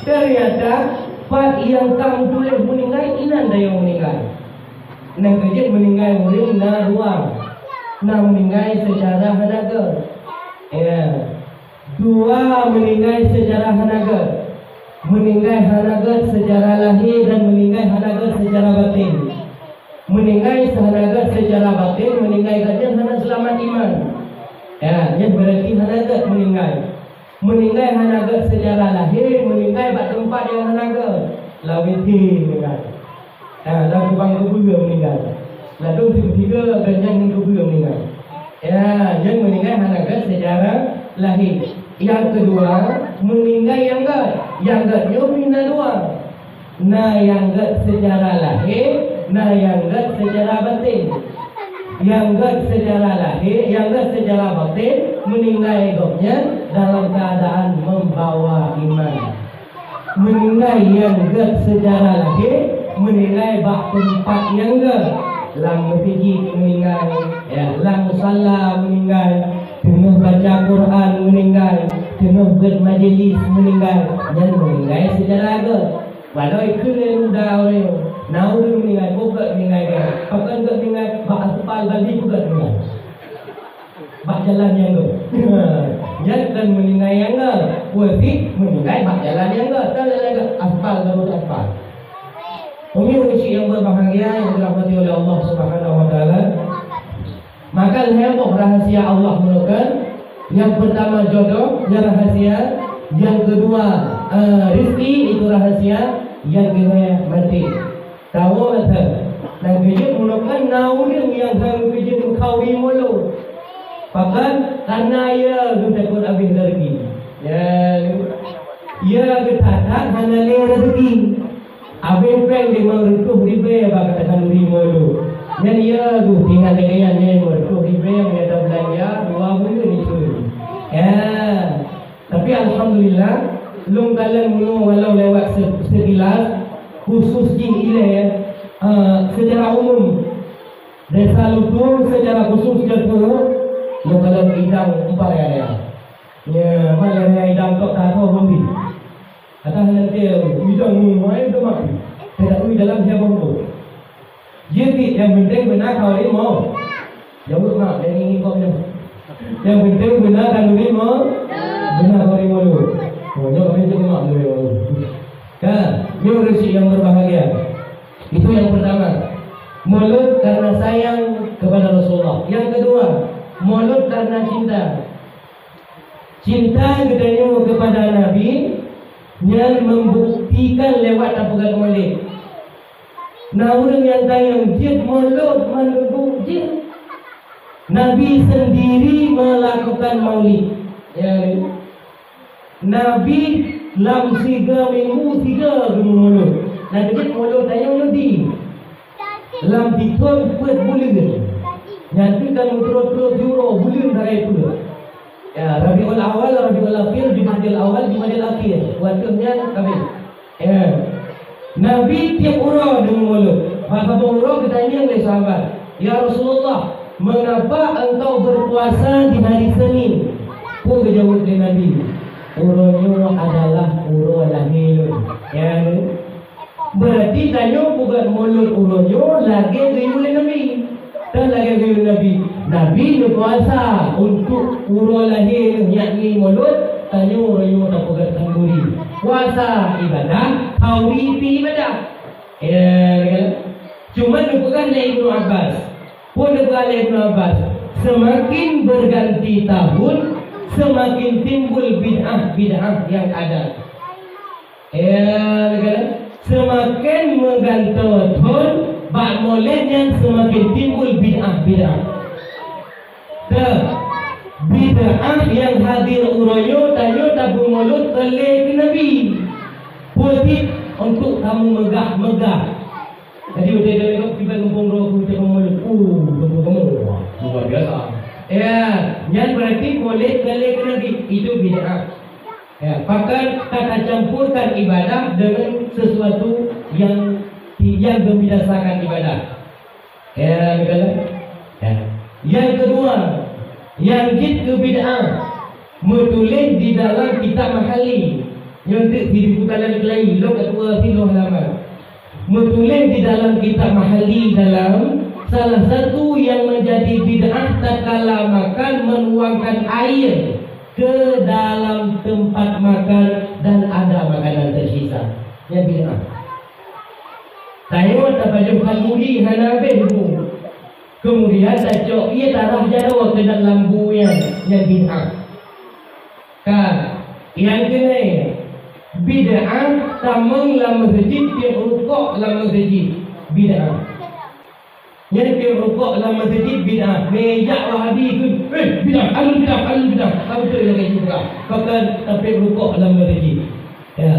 ternyata Pak yang kamu tulis meninggal inan dah yang meninggal. Nang kejut meninggal murid na ruang. Nang meninggal secara hanaga. Ya. 2 meninggal secara hanaga. Meninggal hanaga secara lahir dan meninggal hanaga secara batin. Meninggal hanaga secara batin, meninggal kerja hana selamat iman. Ya, yang berarti hanaga meninggal. Meninggal hanaga secara lahir, meninggal pada tempat yang hanaga. Lawiti meninggal. Lalu bang kedua meninggal. Lalu ketiga ganjang kedua meninggal. Ya, yang meninggal hanaga secara lahir. Yang kedua meninggal yang gadnya pindah dua. Yang gad secara lahir, yang gad secara batin. Yang gad secara lahir, yang gad secara batin meninggal hidupnya dalam keadaan membawa iman. menilai yang secara lahir, menilai bak tempat yang lam masjid meninggal, lam musalla meninggal, tengah baca Quran meninggal, tengah bermajlis meninggal, yang meninggal secara walau itu dia muda orang, nau dia meninggal, bukan meninggal, pakai bukan meninggal, bak asfal balik bukan meninggal, bak jalan yang yang dan meninggal yang wajib meninggal bak jalan yang asfal baru asfal. Pemirsa yang berbahagia yang dirahmati oleh Allah Subhanahu wa taala. Maka heboh rahasia Allah merupakan yang pertama jodoh, yang rahasia, yang kedua rezeki itu rahasia, yang ketiga mati. Tahu tak? Dan kerja merupakan naudeng yang harus kerja mengkawi mulu. Bahkan karena ia takut habis rezeki. Ya ketatak hanya rezeki. Abang peng di marutuh di bawah katakan lima dulu. Yang ia tu tinggal dengan yang marutuh di bawah yang ada belanja 2 bulan itu. Tapi alhamdulillah, lung kalian mulu walau lewat sekilas, khusus jin ile secara umum desa Lutung secara khusus jatuh, lung kalian idang 4 area. Ya, mana area idang tok tahu bumi. Kata nanti idang mulai tu mati. Tidak dalam siapa pun. Jadi yang penting benar kau ini mau. Jauh nak yang ini kau yang. Yang penting benar kalau ini mau. Benar kau ini mau dulu. Jauh ini juga mak dulu. Kan, ini rezeki yang berbahagia. Itu yang pertama. Mulut karena sayang kepada Rasulullah. Yang kedua, mulut karena cinta. Cinta katanya kepada Nabi yang membuktikan lewat tapukan mulut. Namun yang tayang jid mulut menunggu jid. Nabi sendiri melakukan maulid. Nabi lam 3 minggu 3 mulut. Dan jid mulut tayang nanti. Lam dikon buat bulan. Nanti kan terus juro bulan dari itu. Rabiul Awal, Rabiul Akhir, Jumadil Awal, Jumadil Akhir. Waktunya kami. Nabi tiap urau dengan mulut. Maka urau bertanya oleh sahabat, ya Rasulullah, mengapa engkau berpuasa di hari Senin? Pun jawab oleh Nabi, uraunya adalah urau lahir. Berarti tanya bukan mulut uraunya lagi gaya oleh Nabi. Dan lagi gaya Nabi. Nabi berpuasa untuk urau lahir, yakni mulut. Tanya uraunya tak bukan tangguri. Puasa ibadah, tauhid ibadah. Cuma bukan dari Ibnu Abbas. Pun bukan dari Ibnu Abbas. Semakin berganti tahun, semakin timbul bid'ah yang ada. Semakin mengganti tahun, bak moleknya semakin timbul bid'ah. Bid'ah yang hadir uroyo tayo tabung mulut oleh Nabi. Politik untuk kamu megah. Jadi udah dari kita ngumpul roh kita mulut. Untuk kamu luar biasa. Yang berarti boleh oleh Nabi itu bid'ah. Bahkan kata campurkan ibadah dengan sesuatu yang membinasakan ibadah. Yang kedua, yang gitu bid'ah menulis di dalam kitab mahali yang dibukukan lagi lo kedua silo halaman menulis di dalam kitab mahali dalam salah satu yang menjadi bid'ah tatkala makan menuangkan air ke dalam tempat makan dan ada makanan tersisa yang bid'ah. Tayo tapajum kaluri hanabe itu. Kemudian tajok ia tarah jauh ke dalam buaya yang bid'ah. Kan, yang kene bid'ah tamang lam masjid ke rukuk lam masjid bid'ah. Yang ke rukuk lam masjid bid'ah. Meja wahabi itu bid'ah, alun bid'ah. Tahu tu yang kita. Bahkan tapi rukuk lam masjid.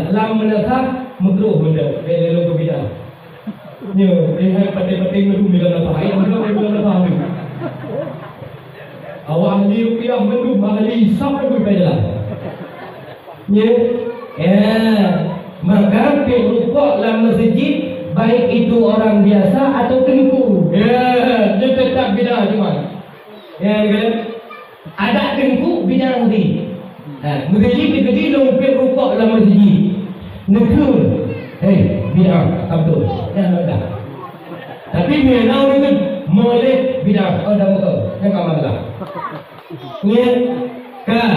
Lam menasah makruh benda. Belum ke bid'ah. Lihat pakai-pakai menu bilang apa? Ayam bilang apa? Awak ahli rupiah menu ahli sampai berpedalah. Maka pergi rukuk dalam masjid, baik itu orang biasa atau tengku. Ya, dia tetap bid'ah cuma. Ya kan? Ada tengku bid'ah nanti. Masjid pergi pergi rukuk dalam masjid. Negur. Bid'ah, betul. Jangan ada. Tapi menau ni kan molek bid'ah. Oh, dah betul. Jangan masalah. Ya, kan?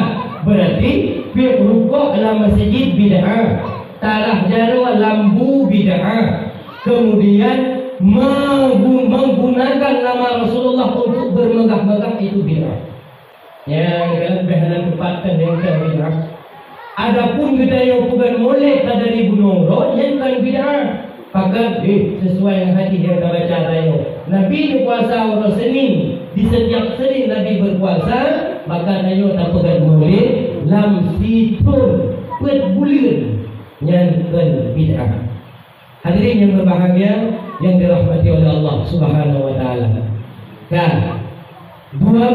Berarti pergi rukuk dalam masjid bid'ah. Tarah jarwa lambu bid'ah. Kemudian menggunakan nama Rasulullah untuk bermegah-megah itu bid'ah. Ya, kan bahanan tempatkan yang bid'ah. Adapun kita yang bukan molek dari bunuh roh yang kan bid'ah. Pakat sesuai dengan hati dia baca tayo. Nabi berpuasa orang Senin. Di setiap Senin Nabi berpuasa, maka tayo tak pegat molek lam situn pet bulir yang berbid'ah. Hadirin yang berbahagia yang dirahmati oleh Allah Subhanahu wa taala. Kan? Dua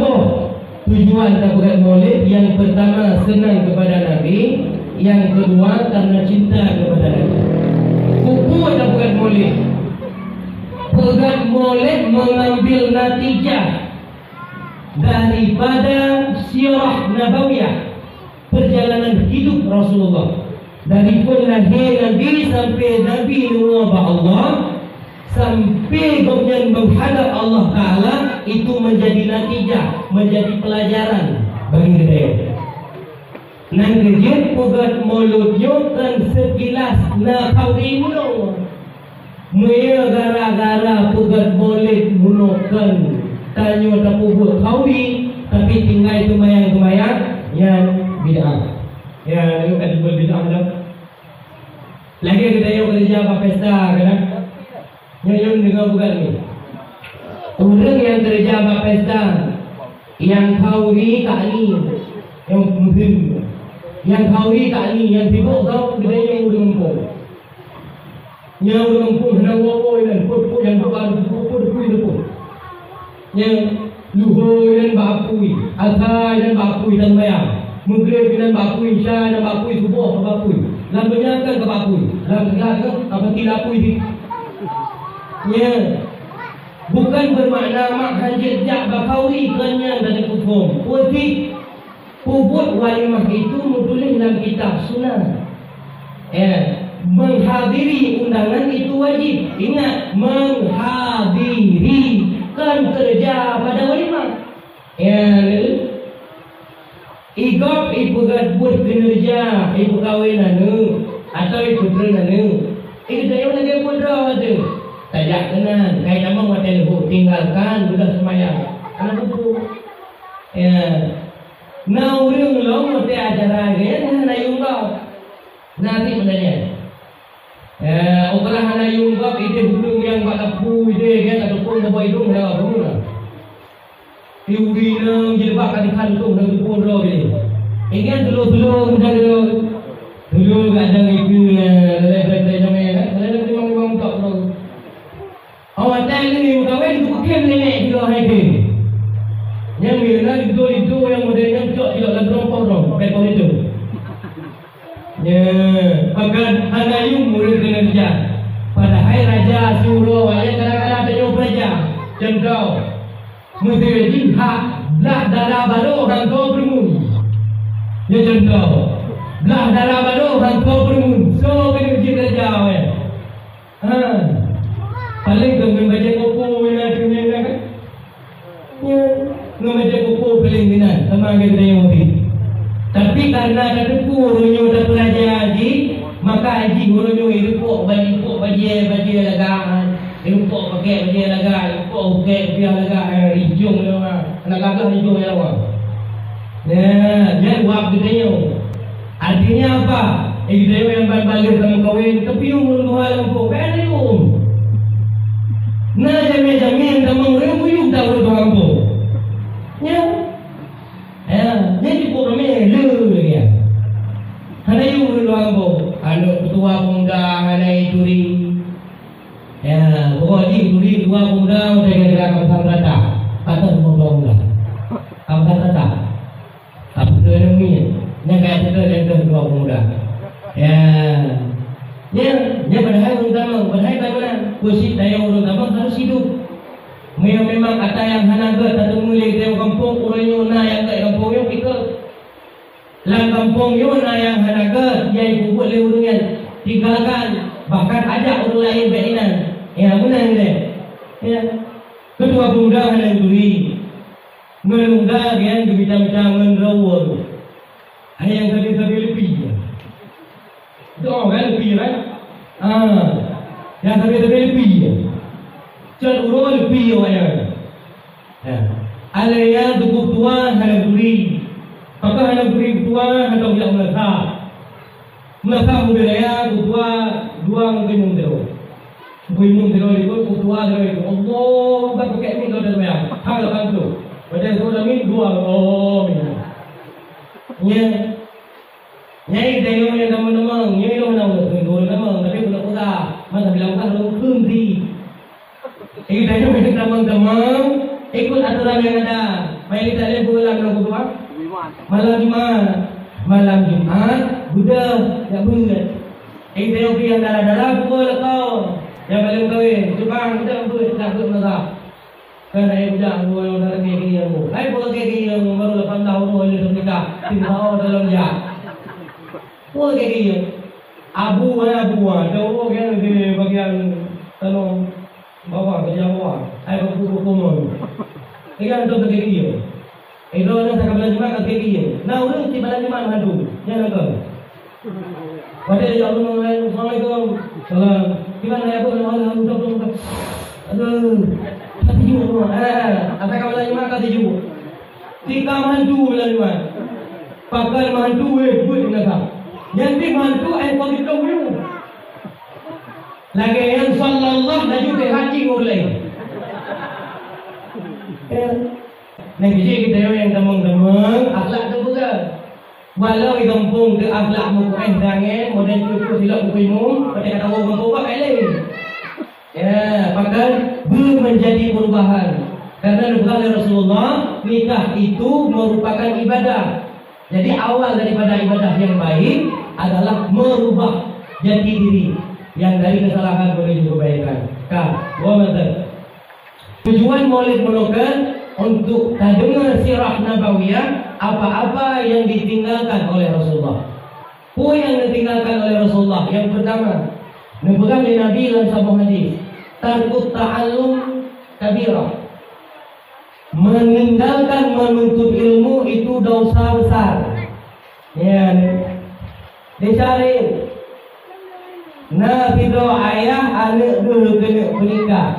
tujuan tabligh maulid, yang pertama senang kepada Nabi, yang kedua karena cinta kepada Nabi. Hukum tabligh maulid. Tabligh maulid mengambil natijah daripada sirah nabawiyah, perjalanan hidup Rasulullah. Dari lahir Nabi sampai Nabi wabah Allah, sampai kemudian menghadap Allah Ta'ala, itu menjadi natijah, menjadi pelajaran bagi kita. Nang kerja pugat mulutnya kan sekilas na kauri muno. Muya gara-gara pugat mulut muno kan tanyo tapubut kauri, tapi tinggal kemayang-kemayang yang bid'ah. Ya, itu kan berbid'ah dah. Lagi kita yang kerja apa pesta kan? Yang dengar bukan ni. Orang yang kerja apa pesta, yang kauri tak ni, yang mungkin, yang kauri tak ni, yang sibuk kau kita yang udah mampu. Yang udah mampu hendak wawo dan put yang bukan put itu. Yang luhur dan bapui, asal dan bapui dan bayar. Maghrib dan bapui, isya dan bapui, subuh ke bapui. Lamanya kan ke bapui. Lamanya kan apa tidak bapui. Ya. Bukan bermakna mak hajat jak bakawi kenyang dari hukum. Tapi pubut walimah itu menulis dalam kitab sunnah. Ya. Menghadiri undangan itu wajib. Ingat, menghadiri kan kerja pada walimah. Ya. Igop ibu gad buat kinerja, ibu kawin anu atau ibu putera anu. Ibu saya lagi putera tu. Tajak kenan, kait nama hotel bu tinggalkan sudah semayang. Anak buku. Ya. Nah urang long hotel acara dia hana yunggau. Nanti menanya. Orang hana yunggau itu burung yang pada pu ide kan ataupun bawa hidung dah burung. Iuri nang jilbab kan kantung dan pun roh ni. Ingat dulu kadang itu lelaki jamai kan. Lelaki memang tak roh. Awak tanya ni kawin tu kem nenek dia hai ke. Yang mina itu yang modelnya cok tidak langsung porong, pekor itu. Ya, agar anayung murid kinerja. Padahal raja suruh ayat kadang-kadang ada yang raja. Contoh Mesti hak belah darah baru orang tua bermun. Ya contoh, belah darah baru orang tua bermun. So kena uji kerja awak. Paling tu membaca buku minat kan? Ya, membaca buku paling minat sama kita yang mesti. Tapi karena ada buku orangnya dah belajar haji, maka haji orangnya hidup bagi lagaan. Lupa pakai baju laga, lupa pakai biar laga hijau lawa, laga hijau lawa. Nah, jangan buat video. Artinya apa? Video yang balik sama kawin, tapi umur dua lampu, beda Nah, jamin sama orang puyuh dah dua lampu. Ya, jadi programnya lu ya. Hanya umur dua lampu, anak ketua pemuda, hanya curi. Ya, pokoknya duri dua pemuda udah kira-kira kampung rata, atau semua pemuda, kampung rata, apa tu yang ni? Yang kayak tu yang dua pemuda. Ya, Ya padahal orang tamang, padahal mana? Kursi daya orang tamang harus hidup. Memang ada yang hanaga, satu mulai dari kampung orang Yona yang kat kampung yang kita. Dalam kampung Yona yang hanaga, yang bubuk lewurungan tinggalkan, bahkan ajak orang lain berinan. Ya benar ni. Ya. Kedua pemuda hendak duri. Menunggal yang dibincang-bincang menrawar. Ada yang tadi lebih. Itu kan lebih kan? Yang tadi lebih. Jangan urut lebih orang. Ada yang cukup tua hendak duri. Maka hendak duri tua hendak yang melasa. Melasa budaya tua dua mungkin terus. Mungkin terus itu tua terus. Allah tak pakai ni kau dah bayar. Hal kan tu. Macam tu dah ni dua. Oh ni. Nyai tengok yang teman-teman, nyai orang nama, tapi pula masa bilang kan orang kunci. Tengok yang teman-teman, ikut aturan yang ada. Mari kita lihat bulan yang kedua. Malam Jumat, Buddha tak buat. Tengok yang darah-darah pukul kau. Yang paling kahwin, cuma kita buat tak buat masa. Kerana ia bilang orang darah kaki yang mu. Hai pukul kaki yang baru 8 tahun oleh mereka tinggal dalam dia. Pukul kaki yang abu, jauh kan di bagian tanah bawah, bagian bawah. Hai pukul kumon. Ikan tu kaki yang. Itu orang tak boleh cuma kaki yang. Nah orang si balas cuma mandu, jangan kau. Pada dia Allah Assalamualaikum. Salam. Gimana ya bu? Aduh. Katiju, apa kau lagi makan katiju? Tika mandu lagi makan. Pakai mandu buat nak. Yang di mandu kau kita dulu. Lagi yang sallallahu laju ke haji mulai. Nanti kita yang teman-teman akhlak tu bukan. Walau di kampung ke akhlak mukuh jangan model cukup silap mukuhmu, pada kata orang kampung apa lain. Ya, bahkan belum menjadi perubahan. Karena oleh Rasulullah, nikah itu merupakan ibadah. Jadi awal daripada ibadah yang baik adalah merubah jati diri yang dari kesalahan menuju kebaikan. Tujuan Maulid Melokan untuk dengar sirah nabawiyah apa-apa yang ditinggalkan oleh Rasulullah. Poin yang ditinggalkan oleh Rasulullah yang pertama, memegang Nabi dalam sebuah hadis, tarkut ta'allum kabirah. Meninggalkan menuntut ilmu itu dosa besar. Ya, dicari. Nah, video ayah anak dulu kena menikah.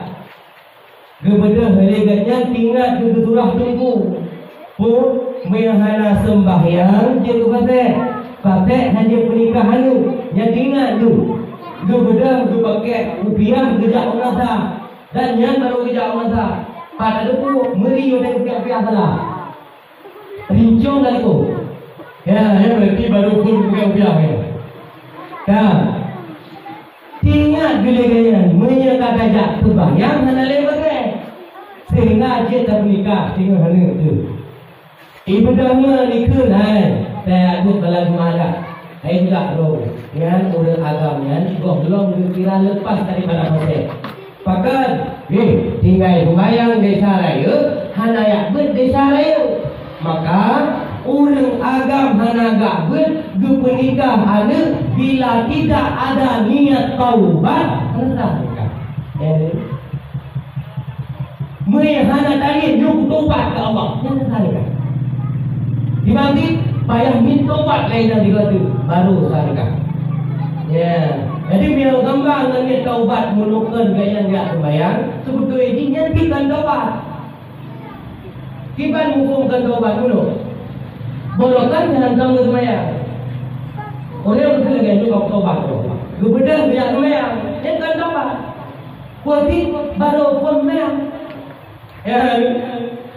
Kepada haligatnya tinggal di surah tunggu. Pun mehana sembahyang je pakai hanya pernikahan tu. Yang tinggal tu. Kepada pakai rupiah kejap masa. Dan yang baru kejap masa. Pada tu meriu dan rupiah salah. Rincong dah tu. Ya, berarti baru pun rupiah ya. Kan? Tinggal gila-gila menyerahkan kajak sembahyang hana lewat sehingga dia tak menikah tinggal hana tu. Ibadahnya nikah saya aku kalau marah. Saya juga tahu dengan orang agamnya belum kira lepas daripada proses. Pakat, tinggal sembahyang desa raya, hana yak ber desa raya. Maka orang agam hana gak ber bernikah hana bila tidak ada niat taubat hendak nikah. Hana tadi nyuk tobat ke Allah. Jangan nikah. Dibanti payah minta tobat lain dan dikata baru nikah. Ya. Jadi biar gambar dengan taubat menukan gaya enggak sembahyang, sebetulnya ini nyantikan taubat. Kiban mengumumkan taubat dulu. Bolokan dengan kamu sembahyang. Orang mesti lagi juga taubat tu. Kemudian biar sembahyang, nyantikan taubat. Berarti baru pun sembahyang. Ya.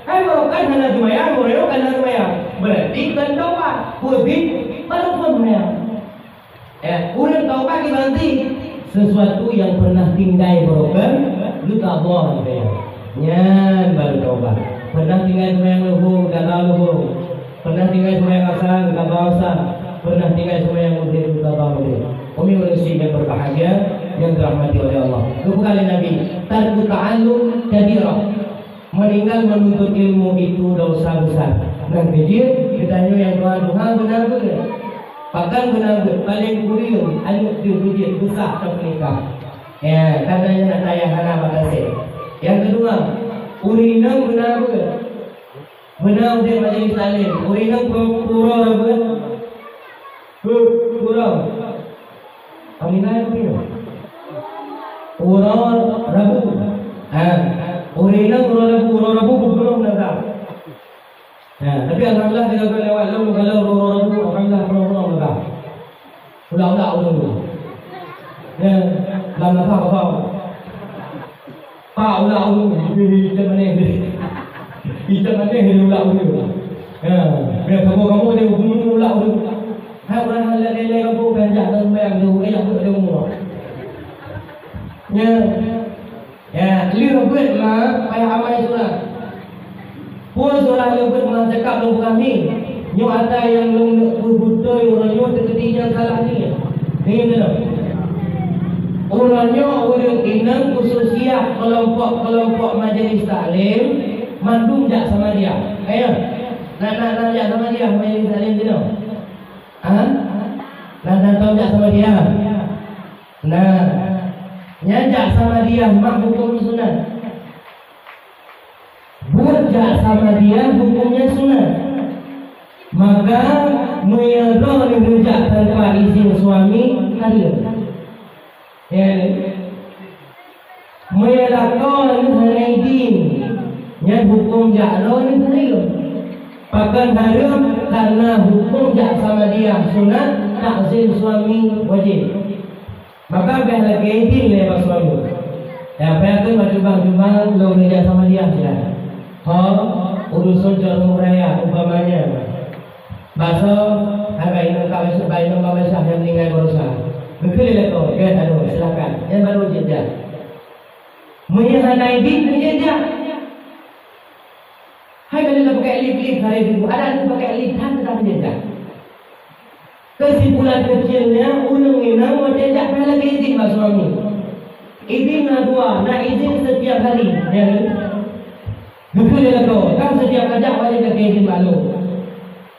Hai bolokan dengan sembahyang, orang kan sembahyang. Berarti kan taubat. Berarti baru pun sembahyang. Ya, orang taubat dibanti sesuatu yang pernah tinggal berokan, lu tak boleh ya. Nyan baru taubat. Pernah tinggal sembahyang luhur, tak tahu luhur. Pernah tinggal sembahyang asar, tak tahu asar. Pernah tinggal sembahyang mudir, tak tahu mudir. Umi manusia yang berbahagia, yang dirahmati oleh Allah. Itu kali Nabi, tarku ta'allum kabirah. Meninggal menuntut ilmu itu dosa besar. Dan kecil ditanya yang Tuhan benar ke? Bahkan benar paling kurium anu diuji besar tak menikah. Ya, katanya nak tayang anak makasih. Yang kedua, urinang benar ke? Benar dia majlis taklim. Urinang pura apa? Pura. Aminah apa? Pura rabu. Urinang pura rabu belum nak. Tapi alhamdulillah kita akan lewat lalu kalau rabu alhamdulillah belum nak. Ulang dulu. Ya, làm sao không? Pak ulang di mana ni? Di mana ni ulang dulu. Ya, biar kamu ni ulang dulu. Hai orang lelaki kamu banyak dan banyak dulu yang berumur. Ya, lihat buat mah payah amal surah. Pun surah lebut mah cakap lu bukan ni. Nyo ada yang lu berbudaya orang nyo ketiga salah ni. Ni tu. Orangnya orang inang khususnya kelompok majelis taklim mandung jak sama dia. Ayo, nak jak sama dia majelis taklim tu. Nak tahu jak sama dia. Nah, nyajak sama dia mak hukum sunat. Buat jak sama dia hukumnya sunat. Maka menyerah menjak tanpa izin suami hadir. Melakukan hanaidin yang hukum jaklo ni haram. Bahkan haram karena hukum jak sama dia sunat, takzim suami wajib. Maka biar lagi izin lewat suami. Ya, biar tu macam-macam lo kerja sama dia saja. Urusan jarum raya umpamanya. Bahasa agak ini kawin yang meninggal berusaha. Betul tu, kan? Aduh, silakan. Yang baru jejak. Menyenangkan menjejak. Hai kalau pakai lip hari itu, ada yang pakai lip kan tetap menjejak. Kesimpulan kecilnya, ulung-ulung mau jejak pada lagi izin mas suami. Izin dua, nak izin setiap hari. Ya, betul tu, kan setiap kerja wajib lagi izin malu.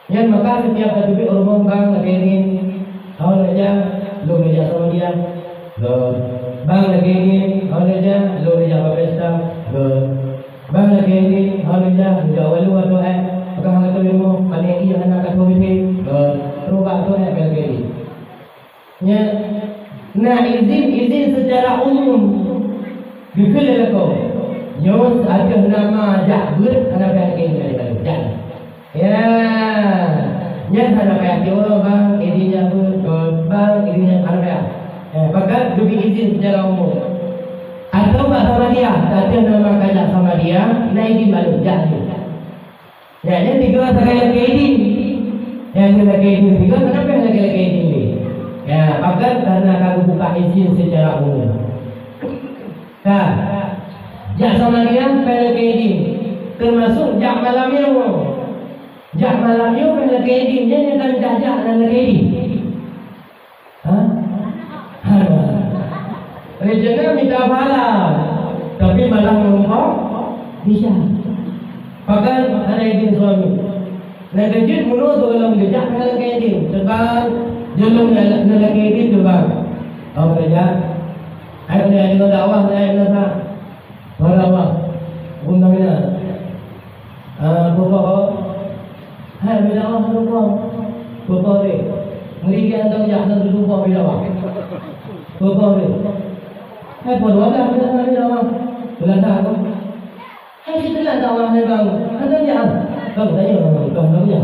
Yang maka setiap kali umum bang lagi izin, awal aja. Lo kerja sama dia, bang lagi ini, awal aja, lo kerja apa pesta, bang lagi ini, awal aja, udah awal lu maka hal itu ilmu, paling ini jangan nak kau ini, terubah tu lagi ini. Ya, nah izin secara umum, betul kau, nyos ada nama jabir, ada yang ini ada jangan, ya. Yang ada kayak orang bang, izinnya bang, izinnya ada. Bahkan juga izin secara umum. Atau tak sama dia, tak ada nama kajak sama dia, nak izin baru jangan. Ya, yang tiga saya lagi izin, yang lagi izin tiga, kenapa yang lagi izin ni? Ya, bahkan karena kamu buka izin secara umum. Nah, jak sama dia, saya lagi izin, termasuk jak malamnya. Jak malamnya kan lagi edin, dia akan jajak dan lagi edin. Rencana minta pahala, tapi malam menumpang bisa. Bahkan ada edin suami. Nak kejut mulut tu kalau menjejak kan lagi edin. Sebab jelum nak lagi edin tu bang. Apa kerja? Ayo ni ada dakwah saya nak. Dakwah. Guna mina. Bapak. Hai, bila awak berapa ni? Mereka tahu jangan berapa bila awak. Berapa ni? Hai, berapa dah bila awak? Belanda aku. Hai, kita tak awak ni bang. Ada yang bang tanya bang ya.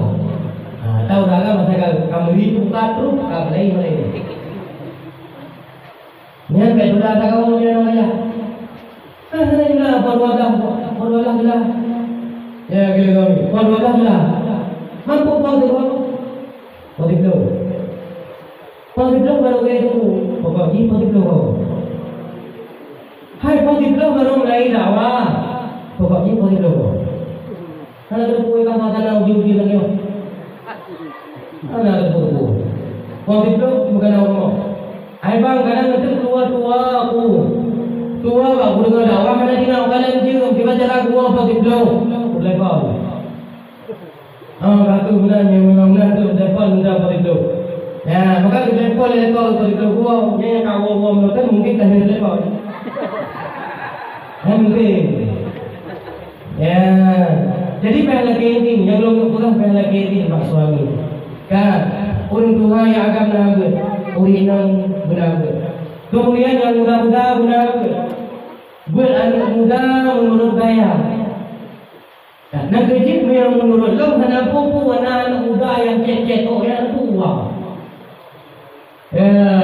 Tahu dah kan masa kamu itu terus kamu lain mana? Ni kan sudah tak kamu ni namanya. Ada juga berapa dah. Ya, gila kami. Berapa dah. Mampu positif baru itu pokoknya positif. Hai positif baru mulai dakwah pokoknya positif. Kalau terpukul kan masalah uji lagi. Ada terpukul. Positif bukan orang. Hai bang kadang itu tua tua kau dengar dakwah mana tinggal kalian cium kita cara gua apa di blow level. Kata benar memang tu level mudah apa itu. Ya maka di level itu gua yang kau melakukan mungkin kan di level. Mungkin. Ya jadi pengen lagi yang belum pulang pengen lagi pak suami. Kan orang tua yang agak menaga, orang yang menaga. Kemudian yang muda-muda beranak muda menurut gaya. Nak kecil yang menurut lo, anak pupu anak muda yang cek yang tua.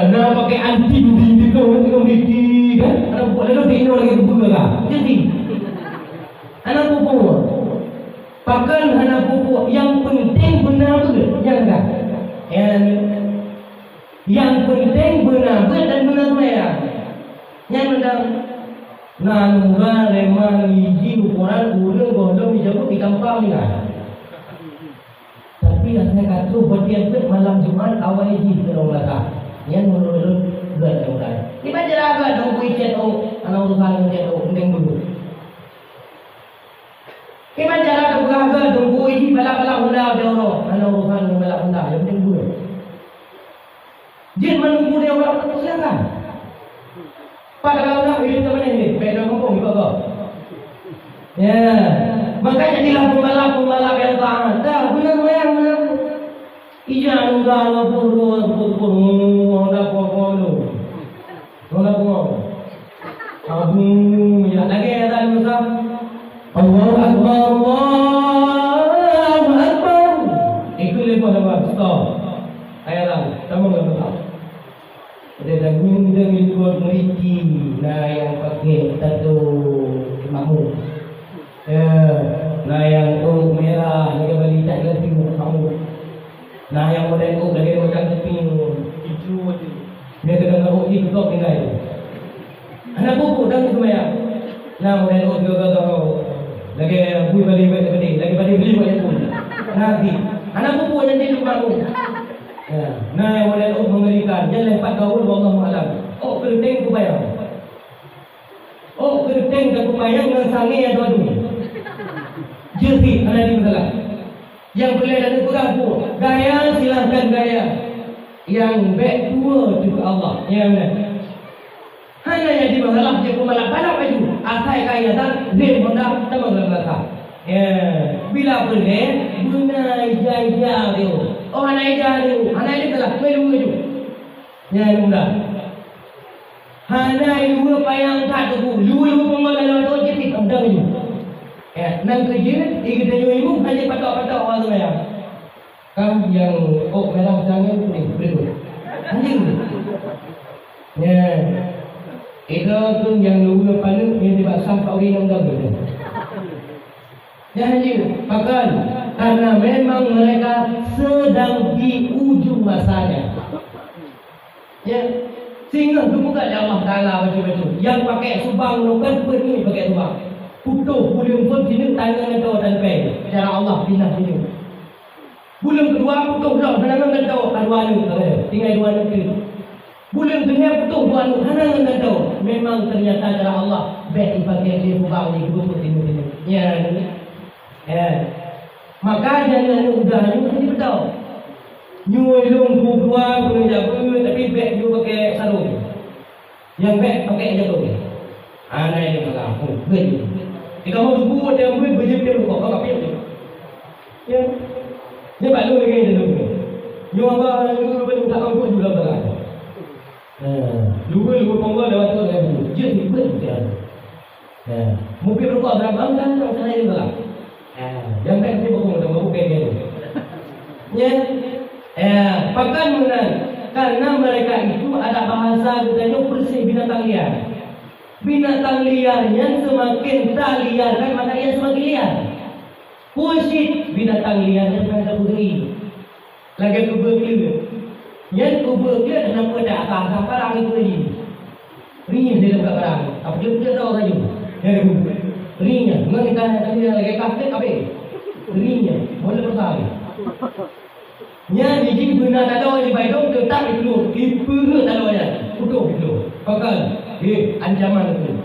Nak pakai anting di kau kan? Anak pupu lalu dia lagi buka kan? Jadi anak pupu, pakai anak pupu yang penting benar tu, yang tak. Yang penting benar dan benar mereka. Yang benar nanura leman hiji ukuran urang gondong disebut di kampung ni kan. Tapi saya kata berdiam tu malam Jumat awal hiji terong laka. Yang menurut gak orang. Tiba jaga dong kui ceto anak urusan ceto ndeng dulu. Tiba jaga buka dong kui hiji bala-bala unda deuro anak urusan bala unda yang ndeng dulu. Jin menunggu dia orang terus kan. Padahal orang hidup teman ini, beda ngomong juga kok. Ya, makanya jadilah pembalap yang tahan. Dah, benar. Ija enggak lo pun, dah pokok. Abu, ya lagi ada Musa. Allahu Akbar. Ikut lepas apa? Stop. Ayalah, kamu enggak tahu. Ada gundeng itu meriki, nah yang pakai tato makmur. Nah yang tu merah, lagi balik tak lagi makmur. Nah yang model lagi macam tepi hijau tu. Dia kena ngaruh itu tu tinggal. Anak buku dan semua. Nah model juga tu lagi beli banyak pun. Nanti anak buku yang jadi makmur. Nah yang model mengerikan jangan lempar gaul Allah malam. Keriting ku bayang. Keriting ku bayang dengan sangi yang dua-dua. Jadi ada di masalah. Yang boleh dan bergabu gaya silahkan gaya. Yang baik dua juga Allah. Yang mana? Hanya yang di masalah dia malam pada baju. Asai kaya dan zin honda tambah belakang. Bila boleh guna jaya dia. Anak itu telah melu. Ya mudah. Hana ibu payang tak tu, lu pengolah tu jadi tendang itu. Nang kerja, ikut ibu hanya patok awal tu ya. Kam yang merah jangan kuning berikut. Anjing. Ya. Itu tu yang lu paling yang dibasam kau ini yang dah betul. Jangan makan karena memang mereka sedang di ujung masanya. Ya, sehingga tu bukan Allah Taala macam-macam. Yang pakai subang bukan pergi pakai subang. Putuh bulan pun sini tangan atau dan pen. Cara Allah pindah sini. Bulan kedua putuh dah tangan atau kedua ni tinggal dua negeri. Bulan kedua putuh dua ni tangan atau memang ternyata cara Allah baik pakai dia subang ni betul sini. Ya. Maka jangan udah ni mesti betul. Nyuai long dua pun jaga tapi beg you pakai sarung. Yang beg pakai jaga. Anak ini malah beg. Jika mau buat dia buat baju dia kau apa tu? Ya. Dia baru lagi dulu. You apa you pun tak mampu juga berat. Lu penggal lewat tu lagi. Jadi betul dia. Mungkin rukuk berapa kan sana ini belah. Yang tak mesti buku untuk buku kayak gitu. Ya, pakan menang karena mereka itu ada bahasa katanya bersih binatang liar. Binatang liarnya semakin tak liar kan maka ia semakin liar. Pusit binatang liarnya semakin beri. Lagi kubur yang kubur kenapa tak akan parang itu lagi. Ringin dia dapat parang. Apa dia tahu saja. Ya kubur. Ringnya, mereka tadi lagi kafir kafe. Ringnya, boleh bersama. Nya dijing guna talo di baidong tetap itu, ibu talo nya, utuh itu. Pakal, ancaman itu.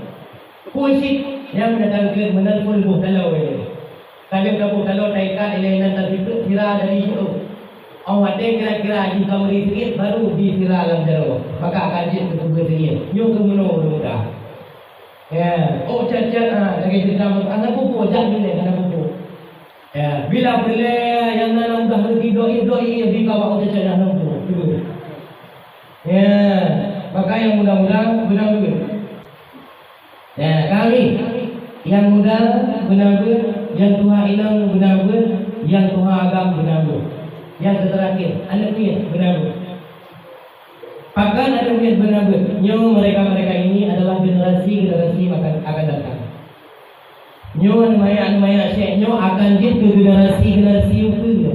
Pusing yang mendatangkan menelpon buh kalau ini. Kalau kamu kalau naikkan elemen tertipu kira dari itu. Awak kira-kira jika beri sikit baru dikira dalam jero. Maka akan jadi berubah sikit. Yo kemuno mudah. Ya, oh cacat lagi cerita anak pupu jangan ni anak pupu. Ya, bila boleh yang dalam dah lagi doi di kawak cacat anak pupu. Ya, maka yang mudah-mudah benar benar. Ya, kami yang muda benar-benar, yang tua inang benar-benar, yang tua agam benar-benar, yang terakhir anak niat benar-benar. Bahkan anak niat benar-benar. Nyo mereka ini adalah generasi akan datang. Nyo maya syekh nyo akan jadi ke generasi itu.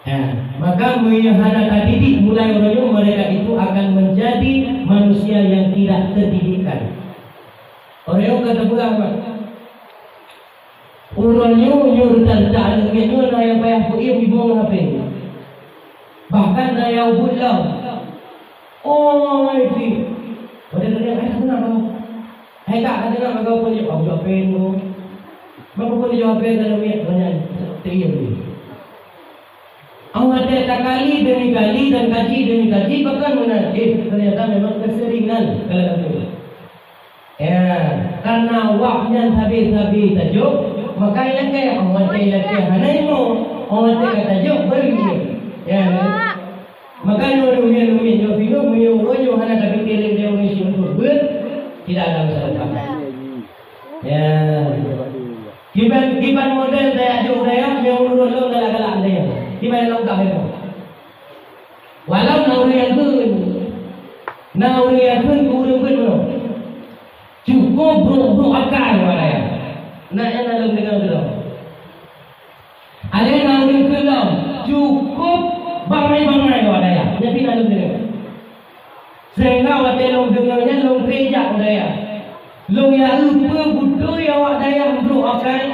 Ya, maka menghana tadi mulai orangnya mereka itu akan menjadi manusia yang tidak terdidikan. Orang kata pula apa? Orangnya nyurutan tak nyo na yang payah puiu ibu ngapain? Bahkan na yang bulau. Oh itu. Pada dia ay kenapa? Ay tak ada nak kau punya jawab tu. Bapa pun jawab dalam ayat banyak tiap. Awak ada kali demi kali dan kaji demi kaji bahkan mana? Ternyata memang keseringan kalau itu. Ya, karena waknya habis tajuk, maka yang kaya awak ada hanai mo, awak ada tajuk beri. Ya, maka nurunnya film nyo hana tapi kiri dia mesti untuk tidak ada masalah. Ya, kiban model daya jauh daya yang urut galak-galak dia. Kiban lengkap itu. Walau naurian pun kurang pun. Cukup bro akal walaya. Nak yang dalam dengan dulu. Ada naurian pun cukup bangai walaya. Jadi dalam dengan. Sehingga awak long dengarnya long kerja walaya. Long ya butuh yang awak daya bro akal.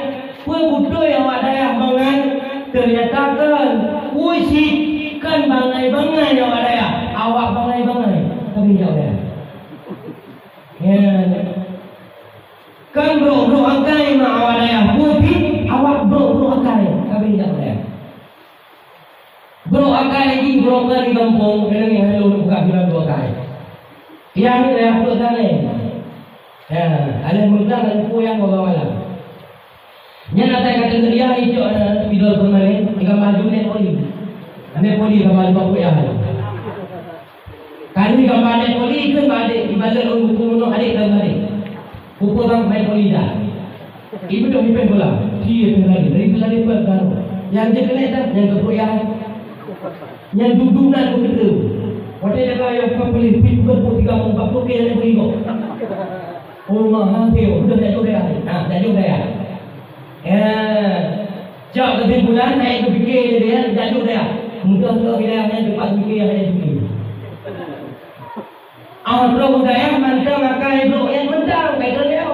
Butuh yang awak daya bangai. Ternyata kan usik kan bangai yang awak daya. Awak bangai tapi jauh daya. Ya. Kan bro akai ma awak daya. Putih awak bro akai tapi jauh daya. Bro akai lagi bro kan di kampung kena ni hello buka bilang bro akai. Yang ni daya bro sana. Ya, ada muda dan yang bawa malam. Nya nak saya kata dia itu video permanen jika maju net poli. Ane poli gambar bapak ya. Kali gambar net poli kan balik ibadat buku mono adik dan balik. Buku orang main poli dah. Ibu dong ipen bola. Dia lagi dari lari kan. Yang dia kena dah yang kepoyah. Yang dudunan begitu. Pada jaga yang pembeli pin berpuluh 30 40 yang beri kok. Oh mahal dia, sudah jatuh dia. Jatuh dia. Jauh kesimpulan naik ke fikir dia jatuh dia. Mudah wilayahnya cepat fikir yang ada fikir. Awak budaya mantap makan bro yang mentang kaitan dia.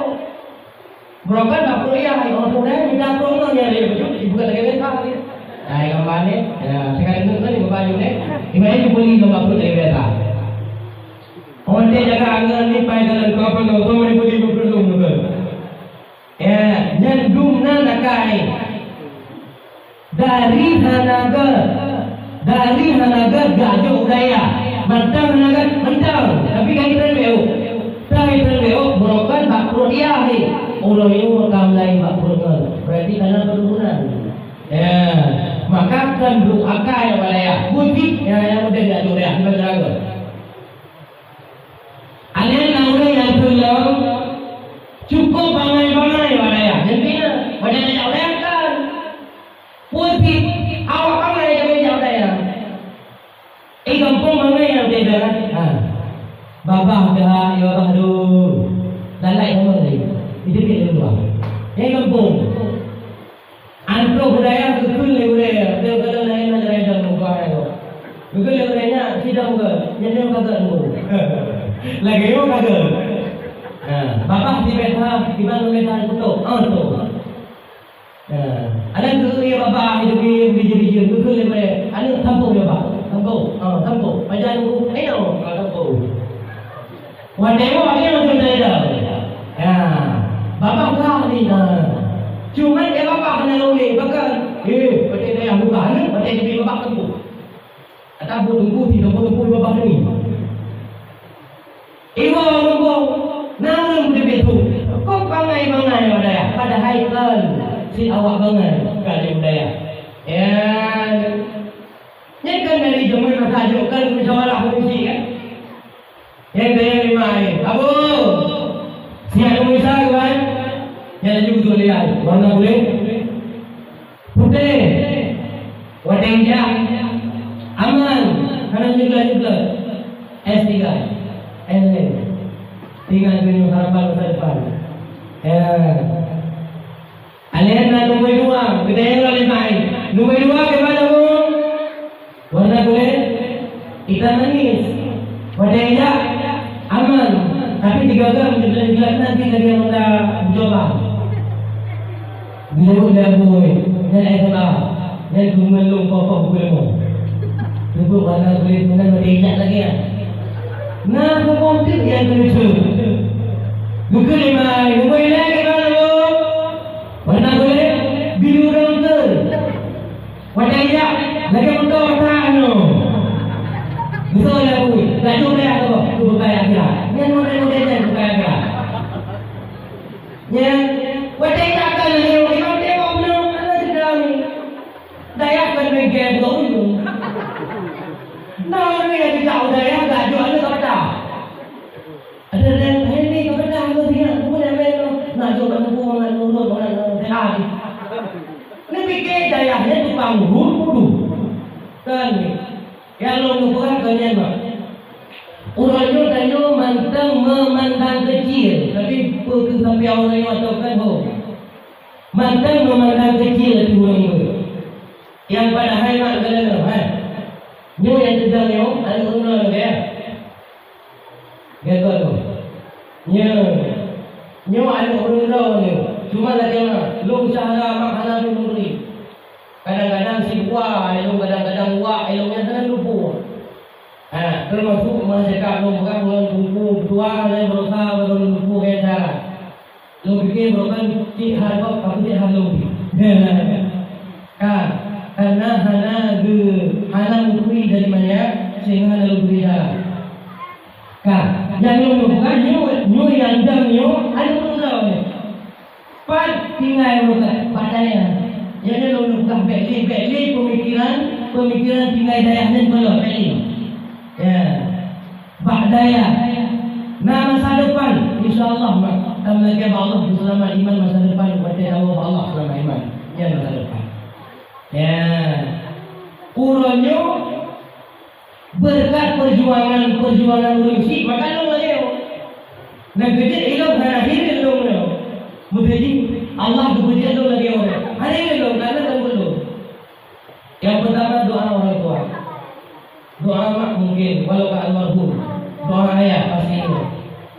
Bro kan tak perlu ya, orang budaya minta promo nya dia betul. Ibu kata dia kali. Nah, gambar ni, sekarang itu kan ibu baju ni. Ibu beli gambar perlu dia kata. Orang dia jaga angin ni pai dalam kapal tu, semua ibu perlu betul. Ya, yang dumna nakai dari hanaga gajo udaya mentang tapi kan kita leo berokan bak dia ni orang ini makam lain bak berarti karena penurunan ya maka kan bro akai walaya butik yang udah gajo udaya betul alien naure yang belum cukup bangai walaya jadinya wadah tak udaya kan butik awak bangai yang udaya kampung bangai yang udaya babah dah ya aduh lalai sama lagi itu dia dulu kampung antro budaya kekul budaya dia kalau lain ada dalam muka itu kekul budaya sidang ke jadi kagak dulu lagi yo kagak bapak di beta di mana beta itu tu ada tu ya bapak itu biji kekul budaya ada kampung ya pak kampung pajan ayo kampung wadeo yang sudah ada Ya, bapak kau ni cuma dia bapak kena loleh bahkan betul dia yang buka ni betul dia bapak tunggu atau tunggu tidak tunggu bapak ni ibu tunggu namun dia betul kau bangai ada ya pada haikal si awak bangai kali budaya ya ni kan dari zaman masa kan musyawarah komisi kan yang dia lima abu siap komisa kan yang juga lihat warna kulit putih warna hijau aman karena juga S3 L tinggal minum harapan masa depan alihnya nombor 2 kita yang lebih baik nombor 2 gimana bu warna kulit hitam manis warna hijau aman tapi 3 gram jelas nanti lagi yang anda mencoba bila boy dan salah dan kumelung pokok kumelung ibu warna kulit mana berhijab lagi ya nah komplit yang lucu bukan lima nombor lagi mana warna kulit biru rongkel warna hijau lagi untuk warna betul lah bu tak cuba ya tu bukan akhirat yang model-model dan bukan akhirat yang warna hijau kan Dayak kan mengge belum. Nah, ni yang dijauh dayak dah jual tu tak ada. Ada ni kau dah aku dia, aku dah nak jual buku nak nurut orang dah. Ni fikir dayaknya tukang hulu. Kan ni. Yang lu bukan kalian mah. Orangnya tanya mantang memandang kecil, tapi pergi sampai orang yang tahukan ho. Mantang memandang kecil tu orang yang pada hari mak kalian nyu yang sedang nyu ada guna dia gitu nyu ada guna nyu cuma lagi mana lu usaha makanan lu beri kadang-kadang si buah lu kadang-kadang buah ilmunya sangat lupa termasuk masyarakat lu bukan bulan buku tua dan berusaha baru lupa kayak cara lu bikin bukan cik harga tapi cik halu kan karena hana mukri dari mana sehingga hana mukri dalam. Kan, yang nyu bukan nyu yang jam nyu ada pun ni. Pat tinggal bukan padanya. Yang lu bukan beli pemikiran tinggal daya dan belum beli. Ya, badaya. Nah masa depan, insyaallah kami lagi Allah selama iman masa depan kepada Allah selama iman. Ya masa depan. Ya, kurangnya berkat perjuangan urusik maka lo lagi. Nak kerja ilmu hari lo lo. Mungkin Allah bekerja lo lagi orang. Hari lo karena kan lo. Yang pertama doa orang tua. Doa mak mungkin walau tak almarhum. Doa ayah pasti itu.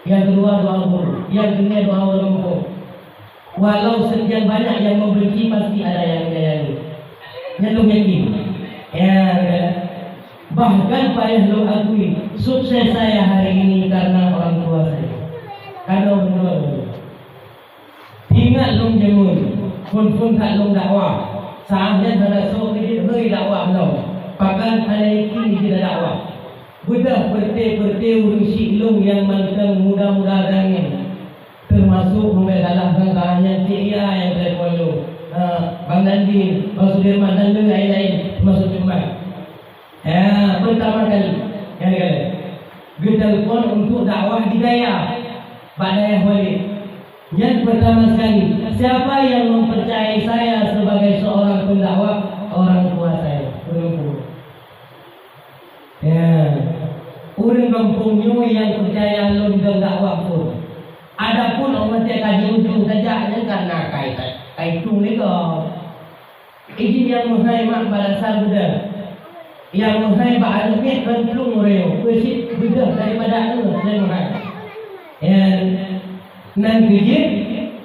Yang kedua doa guru. Yang ketiga doa orang tua. Walau sekian banyak yang membenci pasti ada yang menyayangi. Yang lu yakin ya bahkan payah lu akui sukses saya hari ini karena orang tua saya karena orang tua ingat lu jemun pun tak lu dakwah saatnya pada sok ini beri dakwah lu bahkan hari ini tidak dakwah budak berte urusi lu yang manteng mudah-mudahan termasuk mengalahkan hanya dia yang telepon lu Bang Dandi, Bang Sudirman dan lain-lain masuk Jumat. Pertama kali, kita telepon untuk dakwah hidayah pada yang Walid. Yang pertama sekali, siapa yang mempercayai saya sebagai seorang pendakwah? Orang tua saya, orang kampungnya yang percaya lu dalam dakwah pun. Adapun orang yang kaji ujung saja karena kaitung ni kau. Izin yang menghemat balasan budak. Yang menghemat alumni kan belum orang. Bersih budak daripada anu dan menghemat. Nanti je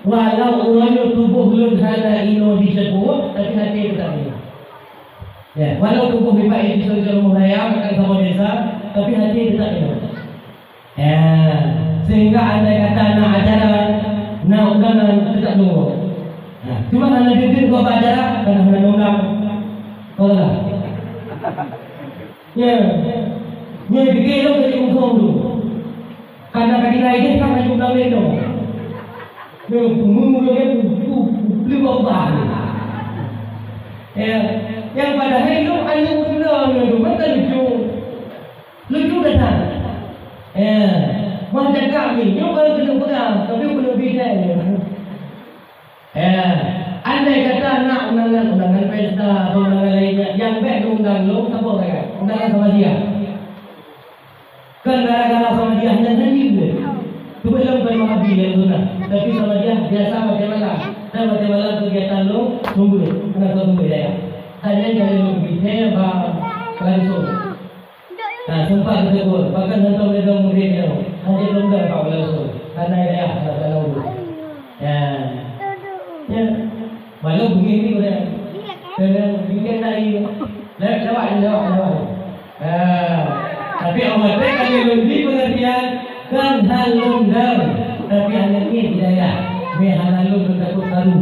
walau orang tubuh belum sana ino disebut tapi hati tak ada. Walau tubuh bebas itu sesuatu mulayam akan sama desa tapi hati tak ada. Sehingga anda kata nak acara Nah, undangan tidak nunggu. Nah, cuma hanya duduk ke acara karena hanya undang. Oh lah. Ya, ni dikira dari ungkong tu. Karena ketika ini kan hanya undang itu. Dia mengumumkan itu beli bawa. Ya, yang pada hari itu hanya undang itu betul lucu datang. Ya, macam kami, nyoba belum pegang, tapi belum bisa. Ya, andai kata nak undangan pesta atau undangan lainnya, yang baik undang lo, apa mereka? Undangan sama dia. Kan gara-gara sama dia hanya nyanyi je. Tu belum kan mahabi yang guna. Tapi sama dia biasa bagaimana? Dan bagaimana kegiatan lo? Tunggu deh, kena tunggu dia. Hanya kalau lo pergi, langsung. Nah, sempat tegur. Bahkan hentam dia dong muridnya. Hanya longgar Pak langsung. Karena dia tak tahu. Ya. Ya, walau begini boleh. Dan bikin tadi, lewat. Tapi Allah kalau lebih pengertian kan halundang. Tapi anak ini tidak ya. Mehalun takut tahu.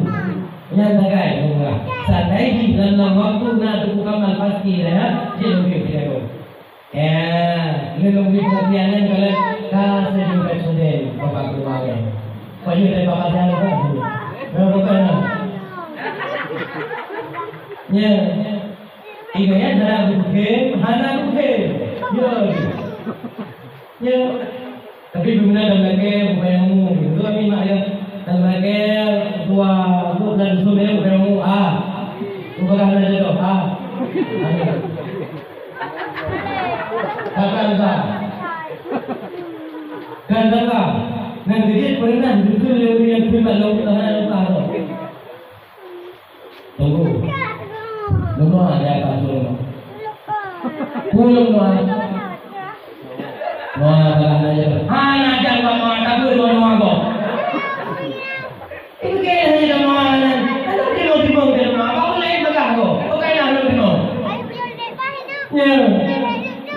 Yang tagai bunga. Sadai di dalam waktu nak bukan pasti ya. Dia lebih tidak. Ya, ini lebih pengertiannya kalau kasih juga sudah bapak keluarga. Wajib dari bapak saya kan. Bukan. Ya. Iganya darah bukan, hana bukan. Ya. Tapi guna dalam lagi bukan mu. Itu kami mak ya. Dalam lagi dua dan sudah bukan mu. Bukan hana jodoh. Kakak besar. Kan kakak. Nanti pernah betul yang pribadi lo tangan lo. Tunggu. Tunggu ada apa dulu? Pulang doang. Doang apa aja? Anak jangan doang, tapi doang apa? Itu kayaknya doang. Ada tiba-tiba dia doang. Kau lain bekas kau. Kau kayak nak lu Ya.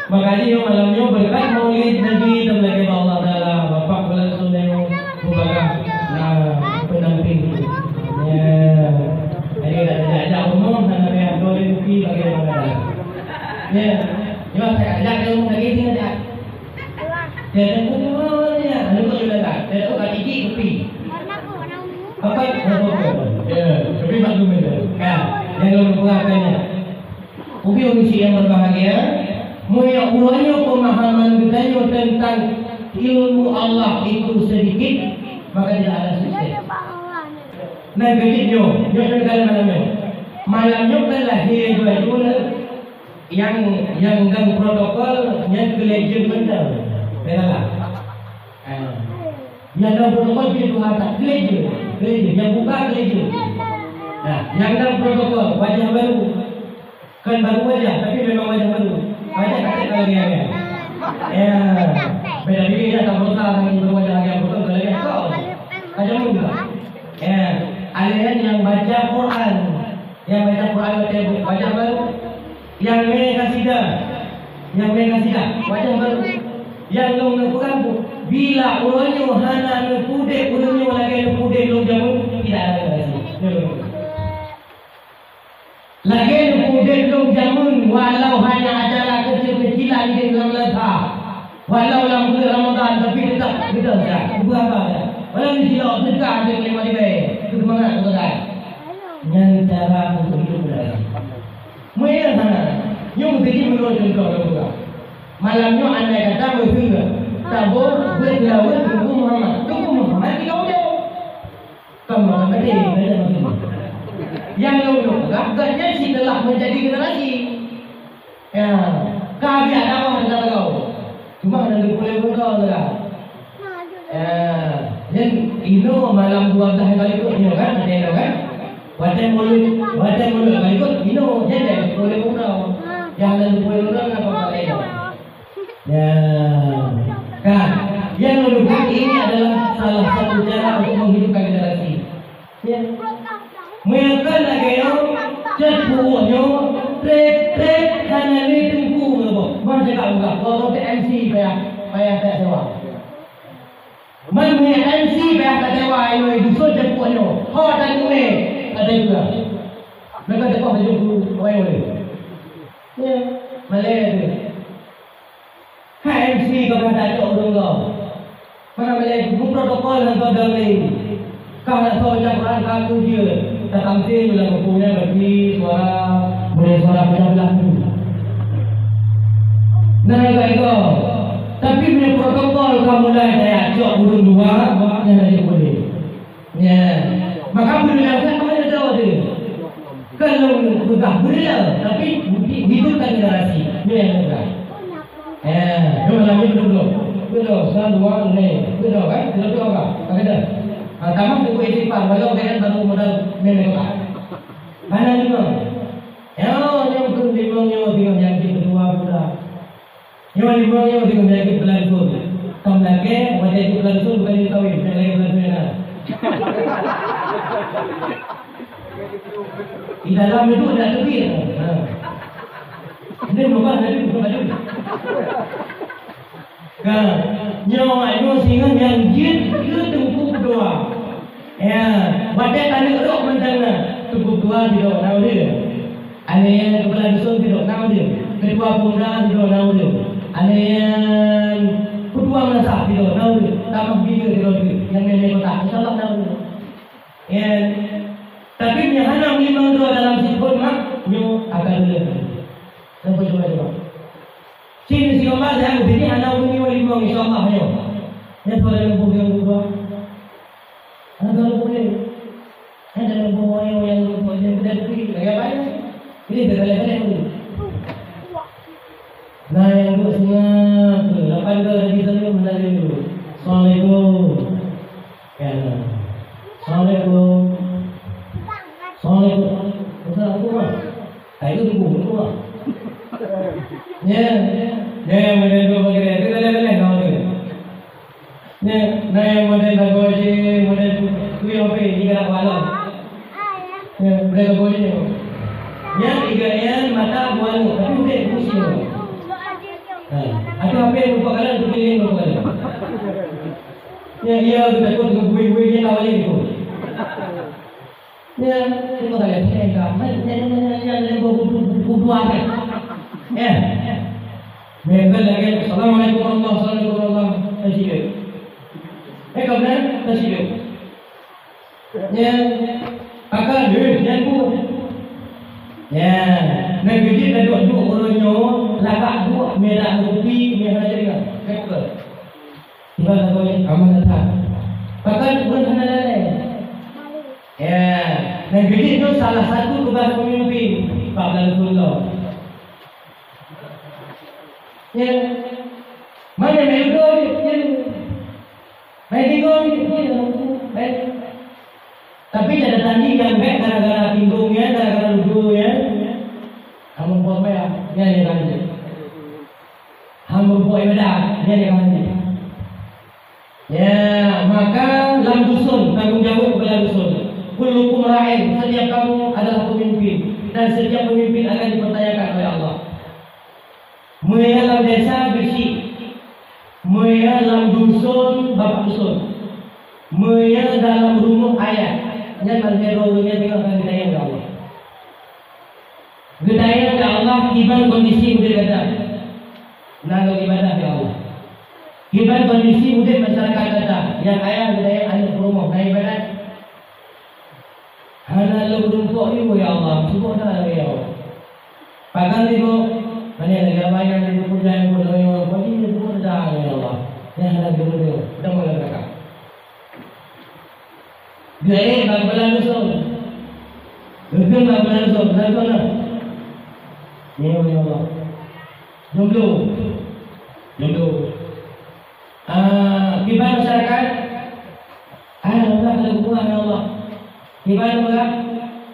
Makanya malamnya berkat maulid Nabi terlebih Allah Taala Bapak bulan Sunnah Mubarak pendamping. Ya. Jadi ada umum dan ada boleh bukti bagaimana. Ya. Cuma saya ajak kamu lagi sini ada. Jadi semuanya anu kau sudah tak. Jadi kau gigi kopi. Apa? Ya. Kopi maklum itu. Kan. Yang lupakannya. Kopi usia yang berbahagia. Mulai ulangnya pemahaman kita tentang ilmu Allah itu sedikit, maka tidak ada sukses. Nah begitnya, malamnya kan lahir dua yang dan protokol yang kelejen benar, benar. Yang dan protokol itu harta kelejen, yang buka kelejen. Nah, yang dan protokol wajah baru, kan baru wajah, tapi memang wajah baru. Wajah kacik lagi ya. Ya, beda diri ya tak berusaha lagi berwajah lagi yang betul lagi kau. Wajah muda. Ya, aliran yang baca Quran, wajah baru. Yang kasidah, wajah baru. Yang mengumpulkan bila ulunnya hana nupude, ulunnya lagi nupude belum jamu tidak ada lagi. Lagi nupude belum jamun walau hanya acara kecil-kecilan di dalam ledha. Walau dalam bulan Ramadan tapi tetap kita dah. Berapa dah? Walau di silau sedekah dengan lima ribu. Itu semangat tuan. Yang cara untuk hidup berada. Mereka sana. Yang jadi menurut contoh juga. Malamnya anda kata berfirman. Tabur bergelawat Tuku Muhammad kita udah. Kamu nak ada yang lalu agaknya sih telah menjadi generasi. Ya, kami ada apa kita tahu. Cuma ada boleh betul lah. Ya, dan itu malam 12 kali itu ini kan, ada kan? Wajah mulut kali itu ini jadi boleh betul. Yang lalu boleh betul apa kali itu? Ya, kan? Yang lalu ini adalah salah satu cara untuk menghidupkan generasi. Ya. Mereka lagi yang cepunya trek hanya ni tunggu lepas. Macam tak buka. Kalau tu MC payah tak sewa. Mana MC payah tak sewa ini dusun cepuknya. Ho tak ni. Ada juga. Mereka tekok saja orang boleh. Ya, Malay tu. MC kau kata cok orang kau. Mana Malay buku protokol dan kau dah ni. Kau nak tahu macam orang kaku dia. Tak tampil bila bukunya bagi suara boleh suara belah-belah tu. Nah kau. Tapi punya protokol kau mulai saya cok burung dua, yang ada boleh. Ya, maka boleh lakukan apa yang tahu dia. Kalau sudah beria, tapi hidupkan generasi. Ini yang benar. Jom lagi dulu. Betul, sekarang dua ni. Betul kan? Betul apa? Ada. Tamak tu istighfar. Walau kan baru modal menengah. Mana lima? Yang tu lima yang kedua pula. Yang lima yang lagi berlangsung. Kamu lagi wajah itu berlangsung bukan dikawin. Yang lagi berlangsung. Di dalam itu ada tebir. Ini bukan ada bukan. Kan, nyawa itu sehingga yang jin itu tunggu doa. Ya, baca tadi roh mentana tunggu doa di doa naudi. Ada yang berlangsung di doa naudi. Kedua pemuda di doa naudi. Ada yang kedua masak di doa naudi. Tamak video di doa yang nenek kota. Insyaallah naudi. Ya. Tapi yang hanya memang doa dalam sifat mak, nyu akan dulu. Sampai coba. Sini si Omar saya begini anak umi lima insyaallah nyu. Yang pada lembu yang dua. Ada lembu ni. Ada lembu yang pergi lagi apa ni? Ini berlalu-lalu ni. Nah yang dua senyap. Lapan ke lagi senyum menari dulu. Assalamualaikum. Ya. Assalamualaikum. Assalamualaikum. Assalamualaikum. Ayo tunggu lah. Ya, model dua bagian. Kita boleh tahu tu. Ya, model bagoje, model tu yang apa? Tiga malam. Ya, model bagoje. Ya, tiga yang mata buan, tapi boleh pusing. Ada apa yang lupa kalah, tu pilih lupa kalah. Ya, ia kita pun bui-bui dia awal itu. Ya, kita tak lihat saya kan. Yang buku apa? Ya. Mereka lagi Assalamualaikum warahmatullahi wabarakatuh. Tasbih. Kemudian tasbih. Ya. Pakar dia yang bu. Ya. Negeri dah dua orangnya lagak dua merah putih merah jadi kan. Tiba kau ni aman tak? Pakar pun kena lelai. Ya. Negeri itu salah satu tugas pemimpin Pak Rasulullah. Ya, mana mereka ni? Mereka ni, tapi ada tadi yang baik gara-gara pinggungnya, gara-gara duduknya. Kamu buat apa? Dia ni kan? Kamu buat apa? Dia ni kan? Ya, maka dalam dusun tanggung jawab kepada dusun. Kullukum ra'in, setiap kamu adalah pemimpin dan setiap pemimpin akan dipertanyakan oleh Allah. Mereka dalam desa bersih, mereka dalam dusun bapak dusun, mereka dalam rumah ayah. Yang berheronya tengok kan gedaya ke Allah. Gedaya ke Allah kiban kondisi udah kata, nak ibadah ke Allah. Kiban kondisi udah masyarakat kata, yang ayah gedaya anak rumah nak ibadah. Hana lu rumpuk ni ya Allah, subhanallah ya Allah. Pakai ni mana lagi apa yang dipuja yang berdoa bagi dia berdoa ya Allah. Yang ada berdoa, dah mula mereka. Dia bagaimana so? Bukan bagaimana so, bagaimana? Ya Allah. Jomblo. Kibar masyarakat. Allah kalau bukan Allah. Kibar bukan?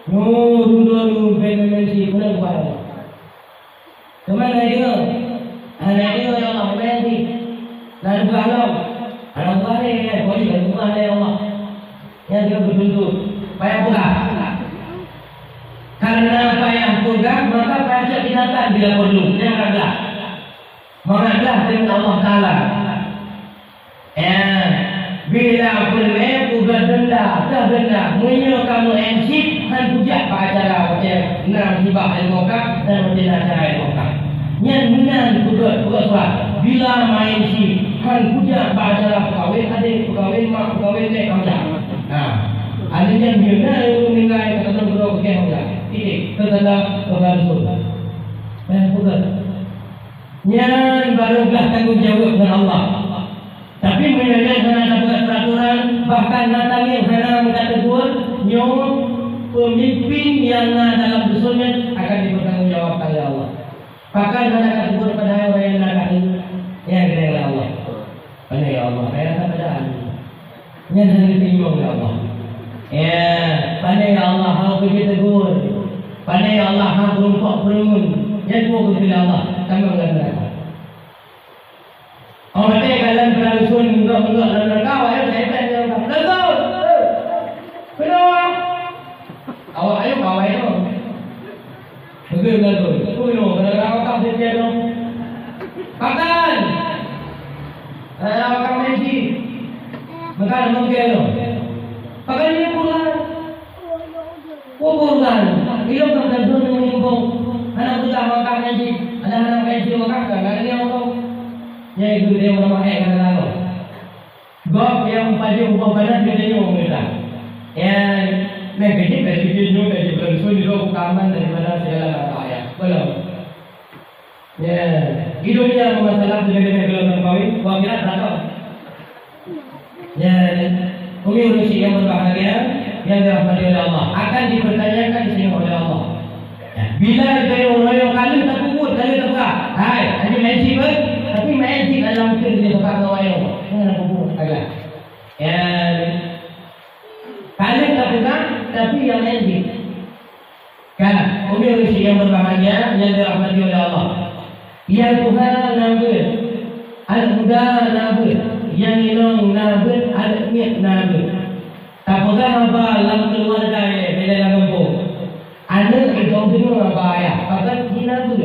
Dulu fenomena kurang kuat. Kemana dia? Anak dia ya Allah, berhenti. Lalu berhalau. Anak buah dia, boleh kan buah dia Allah. Yang dia berduduk, payah buka. Karena payah buka, maka payah binatang bila perlu. Jangan belah. Mengadlah dengan Allah Ta'ala. Bila perlu Itulah benda. Menyo kamu MC han puja pak acara macam nang hibah al-Mokah dan macam acara al-Mokah. Yang menang buat bila main si han puja pak acara pegawai adik, pegawai mak, pegawai nek kamu. Nah, ada yang bila itu meninggal kata bro ke kamu. Ini kata kebarusan. Bukan. Yang barulah tanggung jawab dengan Allah. Tapi menyanyi hana buat peraturan, bahkan natangin hana minta tegur, nyawa pemimpin yang dalam dusunnya akan dipertanggungjawabkan oleh Allah. Bahkan hana tegur pada orang yang nak ini, yang kena oleh Allah. Pada ya Allah, saya rasa pada ini. Yang hanya diterima oleh Allah. Ya, pada ya Allah, hal pergi tegur. Pada ya Allah, hal berumpuk perun. Yang kuat kepada Allah, sama dengan mereka. Orang dia kalian berlangsung enggak dan kau ayo saya tanya kau. Betul. Betul. Awak ayo kau ayo. Betul. Kuno kalau kau tak setia dong. Makan. Makan lagi. Makan mungkin dong. Makan ini pulang. Pulang. Hidup tak terus mengimbau. Anak buta makan lagi. Anak lagi makan kan dia orang. Yang itu dia orang mahal kata lalu. Gop yang paju ubah badan dia nyu mereka. Yang negatif dari nyu dari bersuara itu kaman daripada segala kaya. Belum. Ya, hidupnya masalah dengan gelombang kawin. Wah kira tak. Ya, umi urusi yang berbahagia yang dirahmati oleh Allah akan dipertanyakan di sini oleh Allah. Bila dia orang yang kali tak kubur kali tak buka. Hai, ini mesej ber. Tapi mesej dalam kerja tak kau ayo. Jangan kubur agak. Yang kali tak buka tapi yang mesej. Kan, umi urusi yang berbahagia yang dirahmati oleh Allah. Ya Tuhan nabi, al-huda nabi, yang ilong nabi, al-niat nabi. Apakah apa dalam keluarga ini beda dengan kampung? Anak itu bingung apa ayah, pakai hina tu.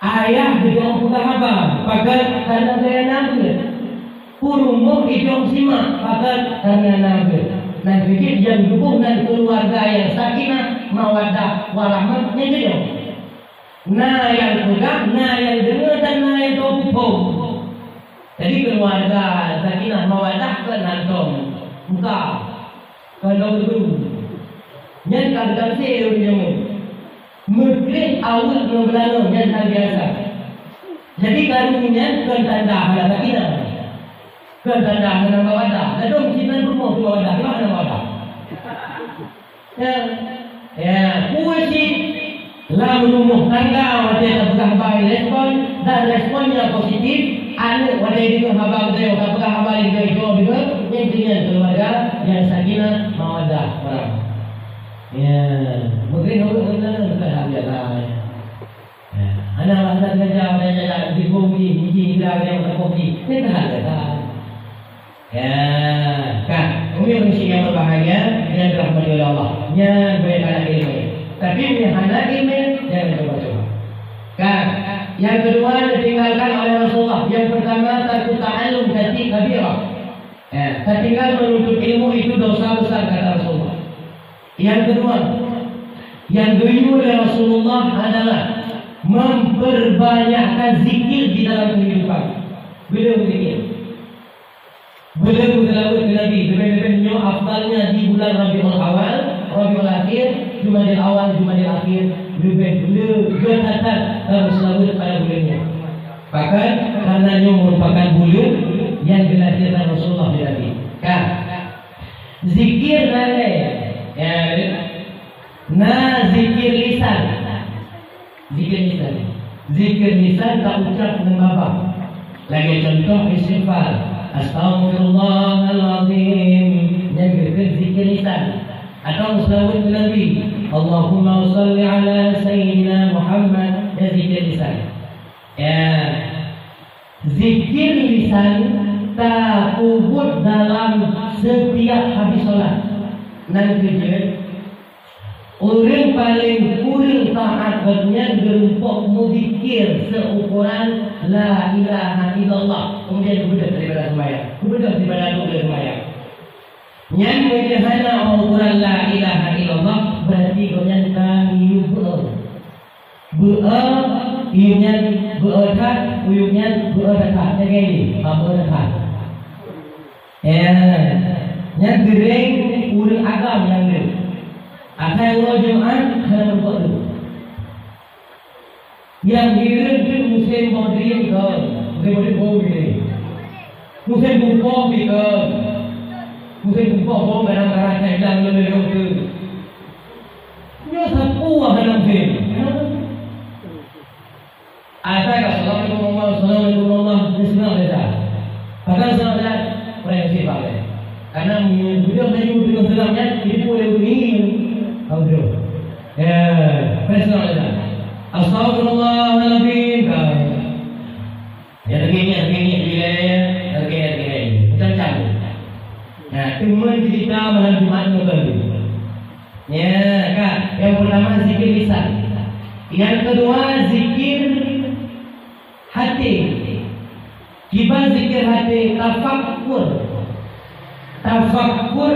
Ayah bingung bukan apa, pakai karena saya nabi. Purumuk itu simak, pakai karena nabi. Dan fikir yang dukung dan keluarga yang sakinah, mawaddah, warahmat yang dia. Nah yang pegang, nah yang dengar dan nah yang topung. Jadi keluarga sakinah, mawaddah kan hantum. Buka, kalau dulu. Yang kadang saya orang mungkin awal belum yang biasa. Jadi karunia tanda hala sakinah, tanda hala mawaddah. Lalu kita rumah mawaddah, mana mawaddah? Ya, puisi lalu rumah tangga wajah terpegang baik respon dan responnya positif. Anak wajah itu habang saya, terpegang habang itu juga. Yang tinggal keluarga yang sakinah mawaddah. Ya, mungkin orang bukan biasa. Anak kerja ada di bumi, di yang terkopi, itu biasa. Ya, kan? Kami manusia yang berbahagia yang dirahmati oleh Allah. Yang beranak ilmu. Tapi anak ilmu jangan coba-coba. Kan? Yang kedua ditinggalkan oleh Rasulullah. Yang pertama takut ta'allum kati kabirah. Ya, tinggal menuntut ilmu itu dosa besar kata Rasulullah. Yang kedua, yang diuji oleh Rasulullah adalah memperbanyakkan zikir di dalam kehidupan. Beliau berzikir. Beliau berselawat ke Nabi. Sebenarnya afdalnya di bulan Rabiul Awal, Rabiul Akhir, Jumadil Awal, Jumadil Akhir. Beliau berkata berselawat pada bulannya. Bahkan karenanya merupakan bulan yang dilahirkan Rasulullah di Nabi. Kan? Zikir nalai. Ya, nah zikir lisan, zikir lisan tak ucap dengan bapa. Lagi contoh istighfar, Astaghfirullahaladzim. Yang zikir lisan atau selawat Nabi, Allahumma salli ala Sayyidina Muhammad. Ya zikir lisan. Ya, zikir lisan tak ubud dalam setiap habis solat. Nanti orang paling kurang taat berniat berumpuk muzikir seukuran la ilaha illallah. Kemudian kemudian daripada sembahyang, kemudian daripada doa sembahyang. Yang menjahana Al-Quran la ilaha illallah berarti gonya iu iunya beerhat, uyunya beerhat, jadi ini beerhat. Yang gering urang agam yang ni. Akai urang Jumaat hana berbuat. Yang gering tu Muslim modern ke, Muslim modern. Muslim buku ke. Muslim buku barang-barang yang dalam lebih tu. Nyo sapu hana Muslim. Assalamualaikum warahmatullahi wabarakatuh. Bahkan sahaja orang yang pakai. Karena beliau menyebut dengan selamanya itu boleh bunyi. Alhamdulillah. Personalnya. Astagfirullahaladzim. Ya begini wilayah. Macam-macam. Nah, teman cerita malam Jumat kembali. Ya, kan. Yang pertama zikir lisan. Yang kedua zikir hati. Kibar zikir hati, tafakkur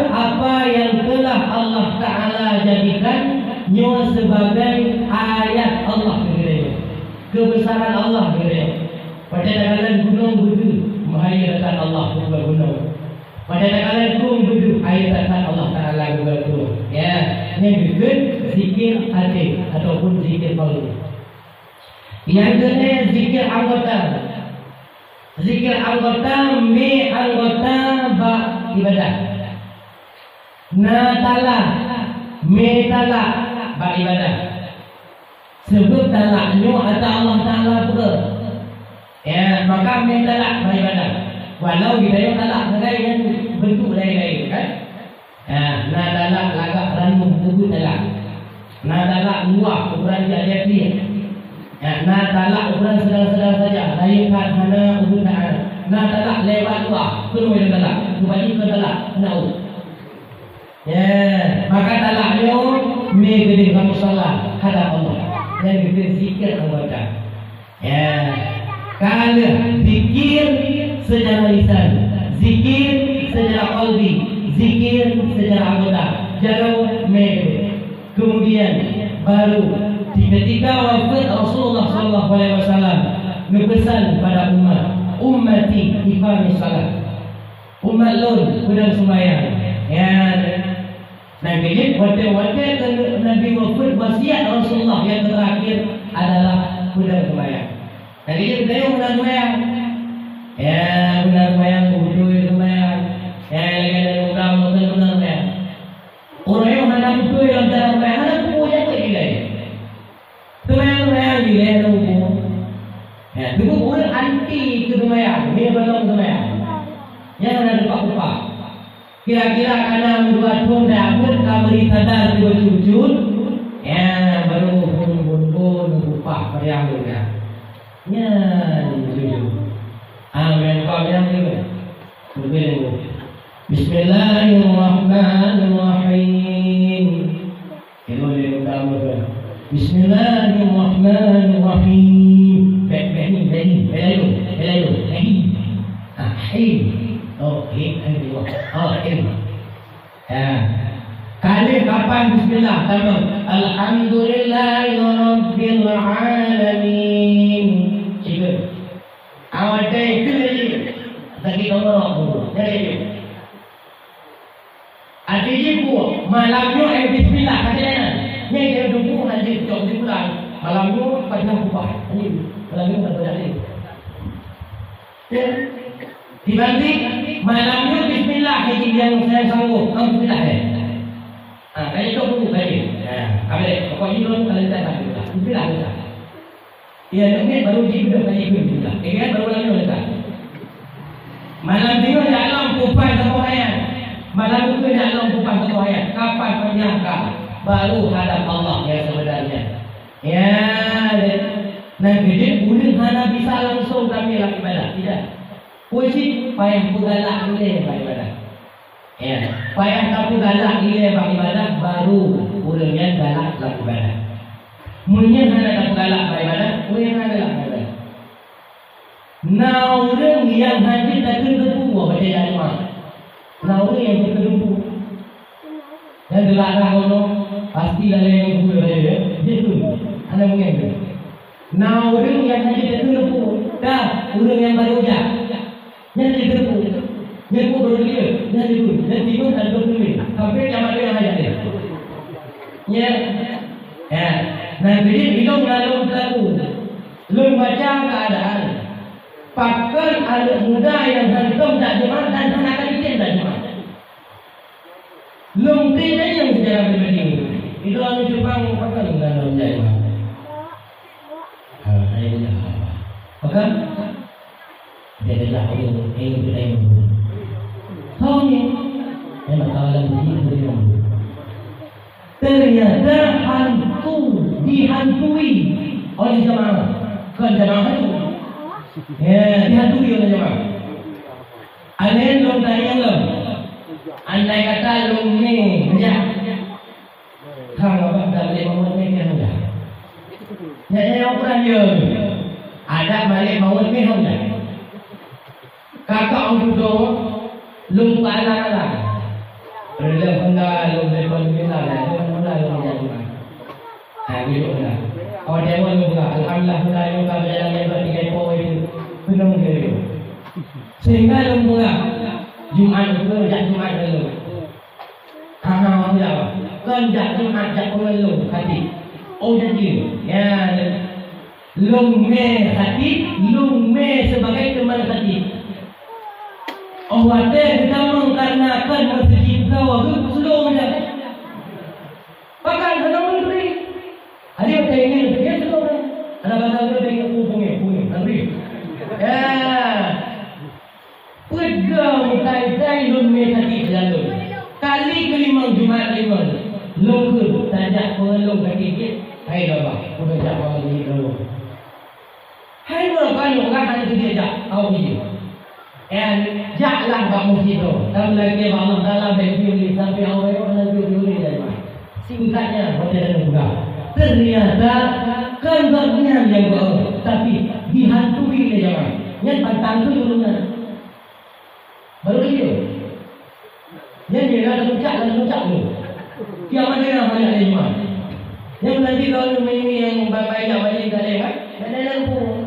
apa yang telah Allah Ta'ala jadikan nyo sebagai ayat Allah kebesaran Allah pada kalian gunung bedu menghayatkan Allah bukan gunung, pada kalian gunung bedu hayatkan Allah Ta'ala bukan gunung. Ya, yang kedua zikir hati ataupun zikir qalbi. Yang kedua zikir anggota. Zikir anggota me anggota ba ibadah. Na tala me tala ba ibadah. Sebut talaknya ada Allah Ta'ala pula. Ya, maka me tala ba ibadah. Walau kita talak lain bentuk lain-lain kan. Na tala lagak ranu sebut talak. Na tala luah ukuran dia dia. Na talak ukuran sedang-sedang saja. Lain kan hana ubun ta'ala. Na talak lewat luar. Penuh yang talak. Kembali ke talak. Na'u. Ya. Maka talaknya me gede kamu salah hadap Allah. Dan kita zikir anggota. Ya. Kalau zikir secara lisan, zikir secara qalbi, zikir secara anggota. Jauh me. Kemudian baru ketika wafat Rasulullah sallallahu alaihi wasallam berpesan pada ummati iqamis salat. Umat lon kena sembahyang. Ya. Nabi waktu Nabi wafat wasiat Rasulullah yang terakhir adalah kena sembahyang. Jadi kita kena sembahyang. Ya, kena sembahyang betul sembahyang. Ya, lagi ada orang kena sembahyang. Orang yang hendak betul dalam cara sembahyang ada punya keinginan. Semayang dia lupa. Ya, tu orang anti kesemayang. Dia belum semayang. Yang ada lupa. Kira-kira karena membuat pun dapat kami sadar berjujur. Ya, baru pun lupa periangnya. Ya, jujur. Amin. Kau yang ini. Berbeda. Bismillahirrahmanirrahim. Itu dia utama. Bismillahirrahmanirrahim. Beni. Kali kapan bismillah? Alhamdulillahirabbil alamin. Cikgu. Awak itu lagi. Tadi nomor jadi. Artinya malamnya bismillah katanya. Yang dia dulu nanti jauh di bulan malamnya pada kubah ini malamnya pada ini. Dibanding malamnya bismillah yang saya sanggup bismillah kayak itu pun tadi. Apa? Pokoknya itu kalau kita tak bismillah. Ya ini baru juga kali bismillah. Ingat baru lagi kita. Malam itu dalam kubah sembahyang. Malam itu dalam kubah sembahyang. Kapan menyangka? Baru hadap Allah yang sebenarnya. Ya, dan jadi boleh hana bisa langsung kami lakukan ibadah. Tidak. Wajib payah pugalak ile ibadah. Ya, payah tak pugalak ile ibadah baru bolehnya galak lakukan ibadah. Munnya hana tak pugalak ibadah, boleh hana ibadah. Nah, orang yang haji tak kedempu baca jamaah. Nah, orang yang kedempu larang ono pasti dah yang gula dia. Gitu. Ada mungkin. Nah, orang yang hanya terlepu, dah orang yang baru jah. Yang terlepu. Yang baru dia, yang itu, yang tidur ada bertulis. Sampai zaman dia yang ada dia. Ya. Ya. Nah, jadi hidup dalam berlaku. Lu baca keadaan. Pakar anak muda yang hantam tak jemaah dan anak kecil tak jemaah. Lu tidak yang sejarah begini. Itu orang Jepang apa yang dalam jemaah. Maka dia adalah orang yang beriman. Tahu ni, memang kawalan ini beriman. Ternyata hantu dihantui oleh jemaah. Bukan jemaah itu. Ya, dihantui oleh jemaah. Aneh long tanya lo. Andai kata long ni, ya. Kalau apa tak boleh membuat ni kan dah. Jadi orang dia ada balik bangun ni hong dah. Kakak orang tu lung anak-anak. Bila benda lung depan kita dah, benda lung jadi mana? Hari itu dah. Orang dia pun juga, alhamdulillah benda lung kau berjalan yang bertiga poin itu penuh dia. Sehingga lung juga Jumat itu jak Jumat dulu. Orang Jawa kan jak Jumat jak pengeluh hati. Oh jadi, ya, lume hati, lume sebagai teman hati. Oh wadah kita mengkarenakan masjid kau slow saja. Bahkan kalau menteri, ada yang ingin dia slow. Ada bahasa dia ingin pungi, nanti. Ya, pegang tai lume hati lalu. Kali kelima Jumat lima, lungku tajak pengelung kaki. Hai bapa, sudah jawab lagi dulu. Hai bapa, lu kan hanya dia jak, tahu ni. Jaklah kamu itu. Kamu lagi Allah Taala beri sampai awal orang beri dah. Singkatnya, macam juga. Ternyata kebenaran yang baru, tapi dihantui oleh jemaah. Yang pantang tu dulunya. Baru dia. Yang dia dah puncak tu. Kiamat dia banyak jemaah. Yang nanti kalau ini yang bapak yang balik dah lewat, ada lampu.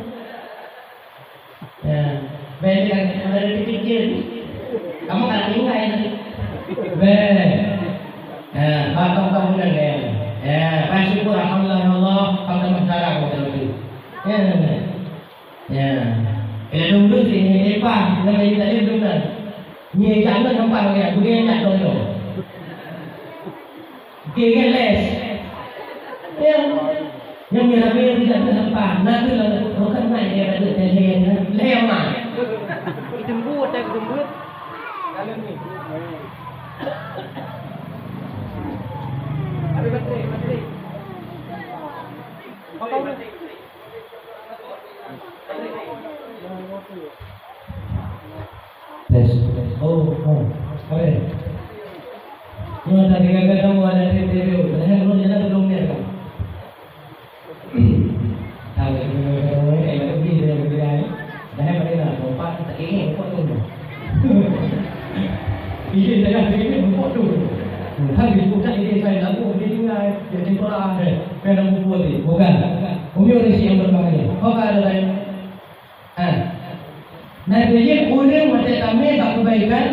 Ya, balik ada kecil. Kamu kan tinggal nanti. Bapak kamu dah lewat. Ya, syukur alhamdulillah Allah pada masyarakat kita itu. Ya. Kalau dulu sih lepas, nama kita ni dulu kan. Ni jangan nampak lagi, bukan nak dulu. Kira les. Yang ramai tidak tersampai. Nanti kalau bukan naik dia ada jalan lema. Jembut dah jembut. Dalam ni. Abi bateri. Apa bateri? Tes. Oh. Boleh. Cuma tadi kata kamu ada TV. Saya belum jalan belum ni kan. Tahu kalau pergi dia bergerak. Dah pada nak lompat tak ingin lompat tu. Ini saya ingin lompat tu. Kan dibuka ini saya lagu dia tinggal dia temporal ada. Pernah buku ni. Bukan. Umi orang yang berbahaya. Kau ada lain. Nah, jadi orang macam kami tak kebaikan.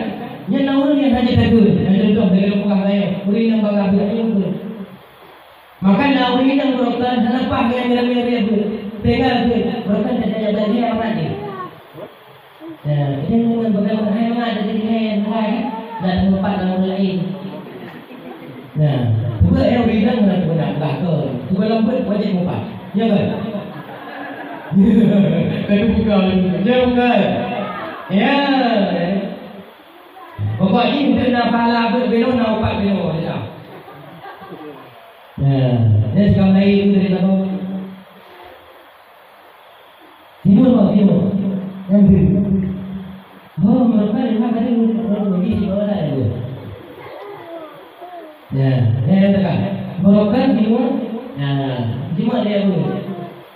Yang namun yang hanya tegur. Contoh dari rumah saya. Orang yang bangga dia itu. Maka orang yang berokan kenapa yang mirip-mirip itu? Tengah tu, berokan saja jadi orang ni. Ini dengan bagaimana hai mengada jadi yang lain dan tempat orang lain. Nah, juga yang berikan dengan benar belakang. Juga lembut wajib mufat. Ya kan? Tapi bukan. Jangan. Ya. Pokok ini kena pahala berbelon nak upat belon macam. Dia sekarang lain itu dari tahu. Tidur. Yang tu. Oh, mereka memang tadi orang bagi si orang ada. Ya, yang tekan. Berokan tidur. Cuma dia pun.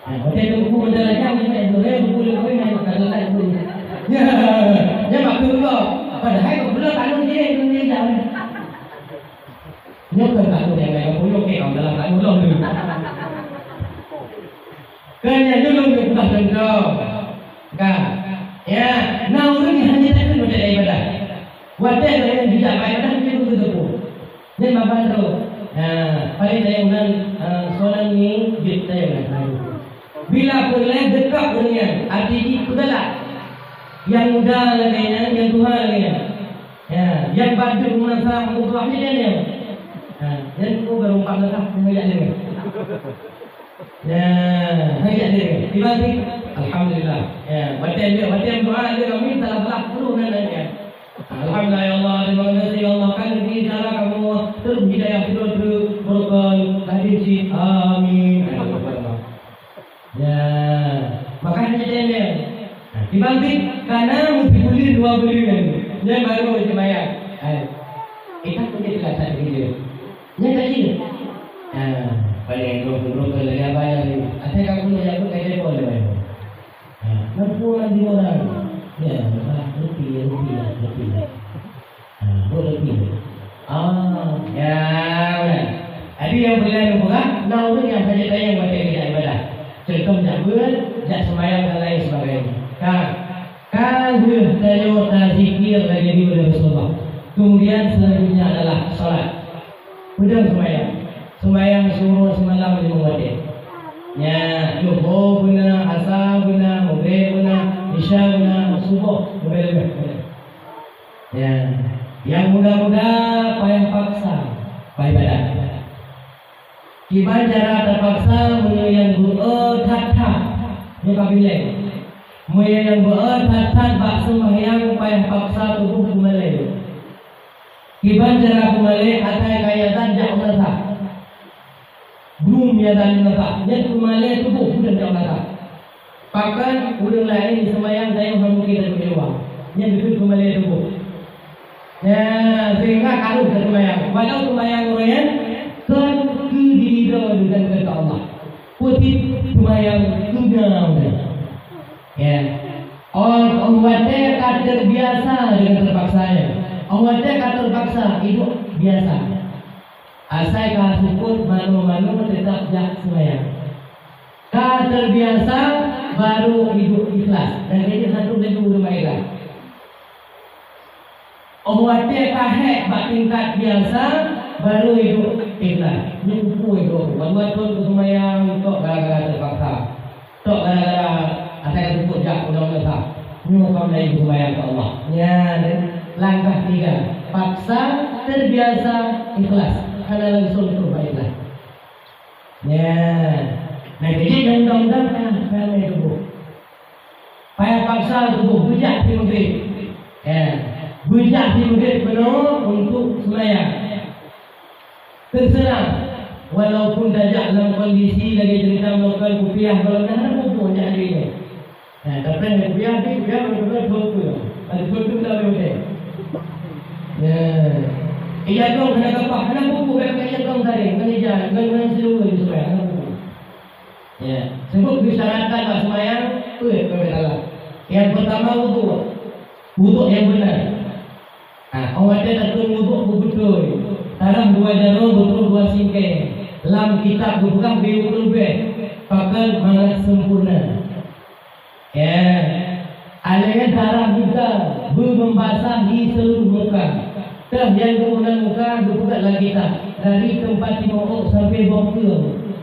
Macam tu buku benda macam ni dia buku lebih nak kalau tak pun. Ya mak tu juga. Padahal kau belum tahu dia dah. Ya Nyokap tak yang lain puyuh ke dalam tak ulung tu. Kanya nyulung ke bukan bentong. Kan? Ya, nah orang yang hanya tak kena pada ibadah. Wadah yang tidak baik dah dia tu tu. Dia makan tu. Paling saya unan soalan ni kita yang bila boleh dekat dengan arti itulah yang muda lagi yang tua lagi yang badu masa muda ni dia yang tu berumpat letak mengajar dia mengajar dia dibalik alhamdulillah baca doa dia kami salah puluh nanti alhamdulillah ya Allah terima kasih ya Allah kan di cara kamu terus hidayah terus berkah hadir si amin. Ya, makanya dia dibalik karena beli dua beli kan, dia baru bersemayam. Kita punya kelas dia, dia kecil. Pada grup lagi apa yang ada kamu yang aku kayak boleh. Mampu lagi orang, ya, lebih. Lebih. Ya, benar. Ada yang boleh bukan, namun yang saja yang materi ibadah. Contohnya jak sembahyang dan lain sebagainya. Kan tayo zikir lagi di Rasulullah. Kemudian selanjutnya adalah salat. Udah sembahyang suruh semalam di mawati. Ya, zuhur guna, asar guna, maghrib guna, isya guna, subuh guna. Ya, yang muda-muda payah paksa, payah ibadah. Kiban cara terpaksa yang berat ni kabilah. Yang berat bak sembahyang payah paksa tubuh kembali. Kiban cara kembali atai kayatan jak merasa. Belum ya dan merasa. Yang kembali tubuh sudah jak merasa. Bahkan ulang lain sembahyang saya mungkin dari luar. Yang itu kembali tubuh. Ya sehingga kalau sembahyang, walau sembahyang orang kan dengan kata Allah. Putih sembahyang sudah. Ya. Orang kata terbiasa dengan terpaksanya. Orang kata terpaksa hidup biasa. Asal kau sebut malu-malu tetap jak sembahyang. Kau terbiasa baru hidup ikhlas. Dan ini satu dari dua ikhlas. Orang kata bak tingkat biasa baru hidup ikhlas. Ini kupu itu. Buat-buat sembahyang untuk gara-gara terpaksa. Untuk gara-gara asal sebut jak undang-undang. Nyukam dari sembahyang ke Allah. Ya, langkah 3. Paksa, terbiasa, ikhlas. Karena langsung itu ikhlas. Ya. Nah, jadi undang-undang kan tubuh. Payah paksa tubuh bujak di maghrib. Ya. Bujak di maghrib penuh untuk sembahyang. Terserah. Walaupun dajak dalam kondisi lagi cerita melakukan kupiah kalau dah ada kumpul macam ni. Nah, tapi yang kupiah betul-betul kumpul. Ada kumpul dah boleh. Ya. Ia dong kena kapal, kena kumpul kaya dong tarik, kena jalan, kena seluruh di sembahyang, kena kumpul. Ya. Sebut persyaratan lah sembahyang, salah. Yang pertama wuduk yang benar. Orang ada tak wuduk betul. Tarang 2 jaro betul 2 singkeng. Dalam kitab bukan betul pakai sangat sempurna. Ya, alainya darah juga membasahi seluruh muka. Dan yang kemudian muka bukan lagi tak dari tempat timur sampai bawah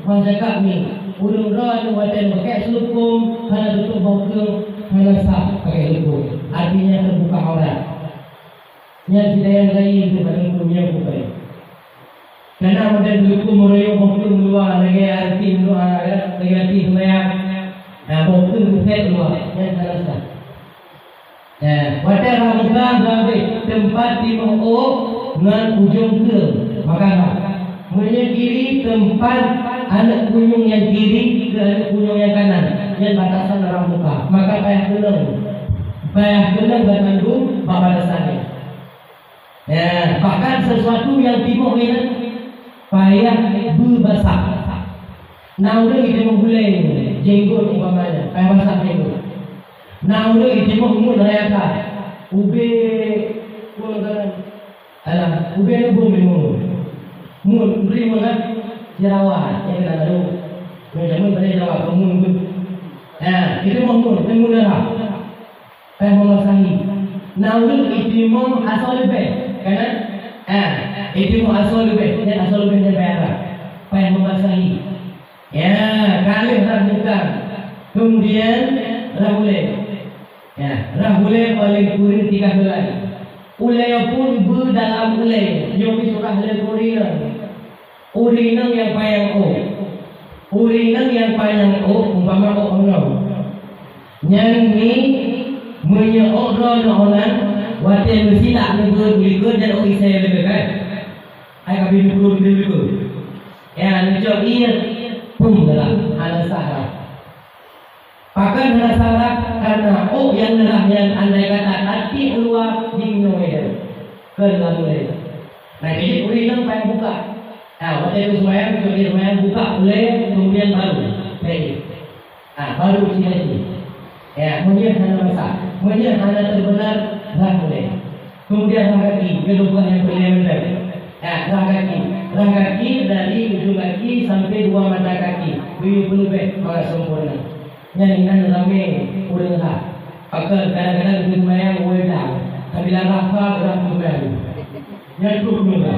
masyarakat ni. Urung ron wajan pakai selupung, hanya tutup bawah hanya sah pakai selupung. Artinya terbuka aurat. Yang tidak yang lain itu pada punya bukan. Karena model buku meroyong bokun luar lagi arti luar lagi arti sembahyang. Bokun set luar yang terasa. Wadah rambutan berapa tempat timur dengan ujung ke makanan. Mulanya kiri tempat anak kunyung yang kiri ke anak kunyung yang kanan. Yang batasan orang muka. Maka payah gelang bertanggung batasannya. Bahkan sesuatu yang timur ini payah berbasah. Nah udah kita menggulai jenggot umpamanya, payah basah jenggot. Nah udah kita menggulai rayakan ube pun kan, ube ni bumi mulu. Mun beri mun jerawat yang kita tahu. Menjamun pada jerawat kamu pun. Itu mun mun darah. Payah memasahi. Naul itu mau asal lebih, kan? Itu mau asal lebih, dan asal lebihnya bayar. Payah memasahi. Ya, kali terbuka. Kemudian rahule. Ya, rahule paling kurang 3 bulan. Ulai pun berdalam ulai. Yogi surah le urina yang payang urina yang payang umpama ono. Nyanyi menyeorang orang wadah mesti tak negor dan orang saya lebih kan. Ayah kami negor. Ya, necok iya pun dalam alasara. Pakai alasara karena yang nerah yang andai kata hati keluar di noel kerana mulai. Nah, jadi urina payang buka. Waktu itu semuanya buka oleh kemudian baru baik. Baru sini. Ya, kemudian hana masak, kemudian hana terbenar dah boleh. Kemudian kaki, kedua yang benar. Rah kaki dari ujung kaki sampai 2 mata kaki. Belum maka sempurna. Yang ramai udah. Akan kadang-kadang semuanya udah. Tapi rafa berapa baru. Yang kedua.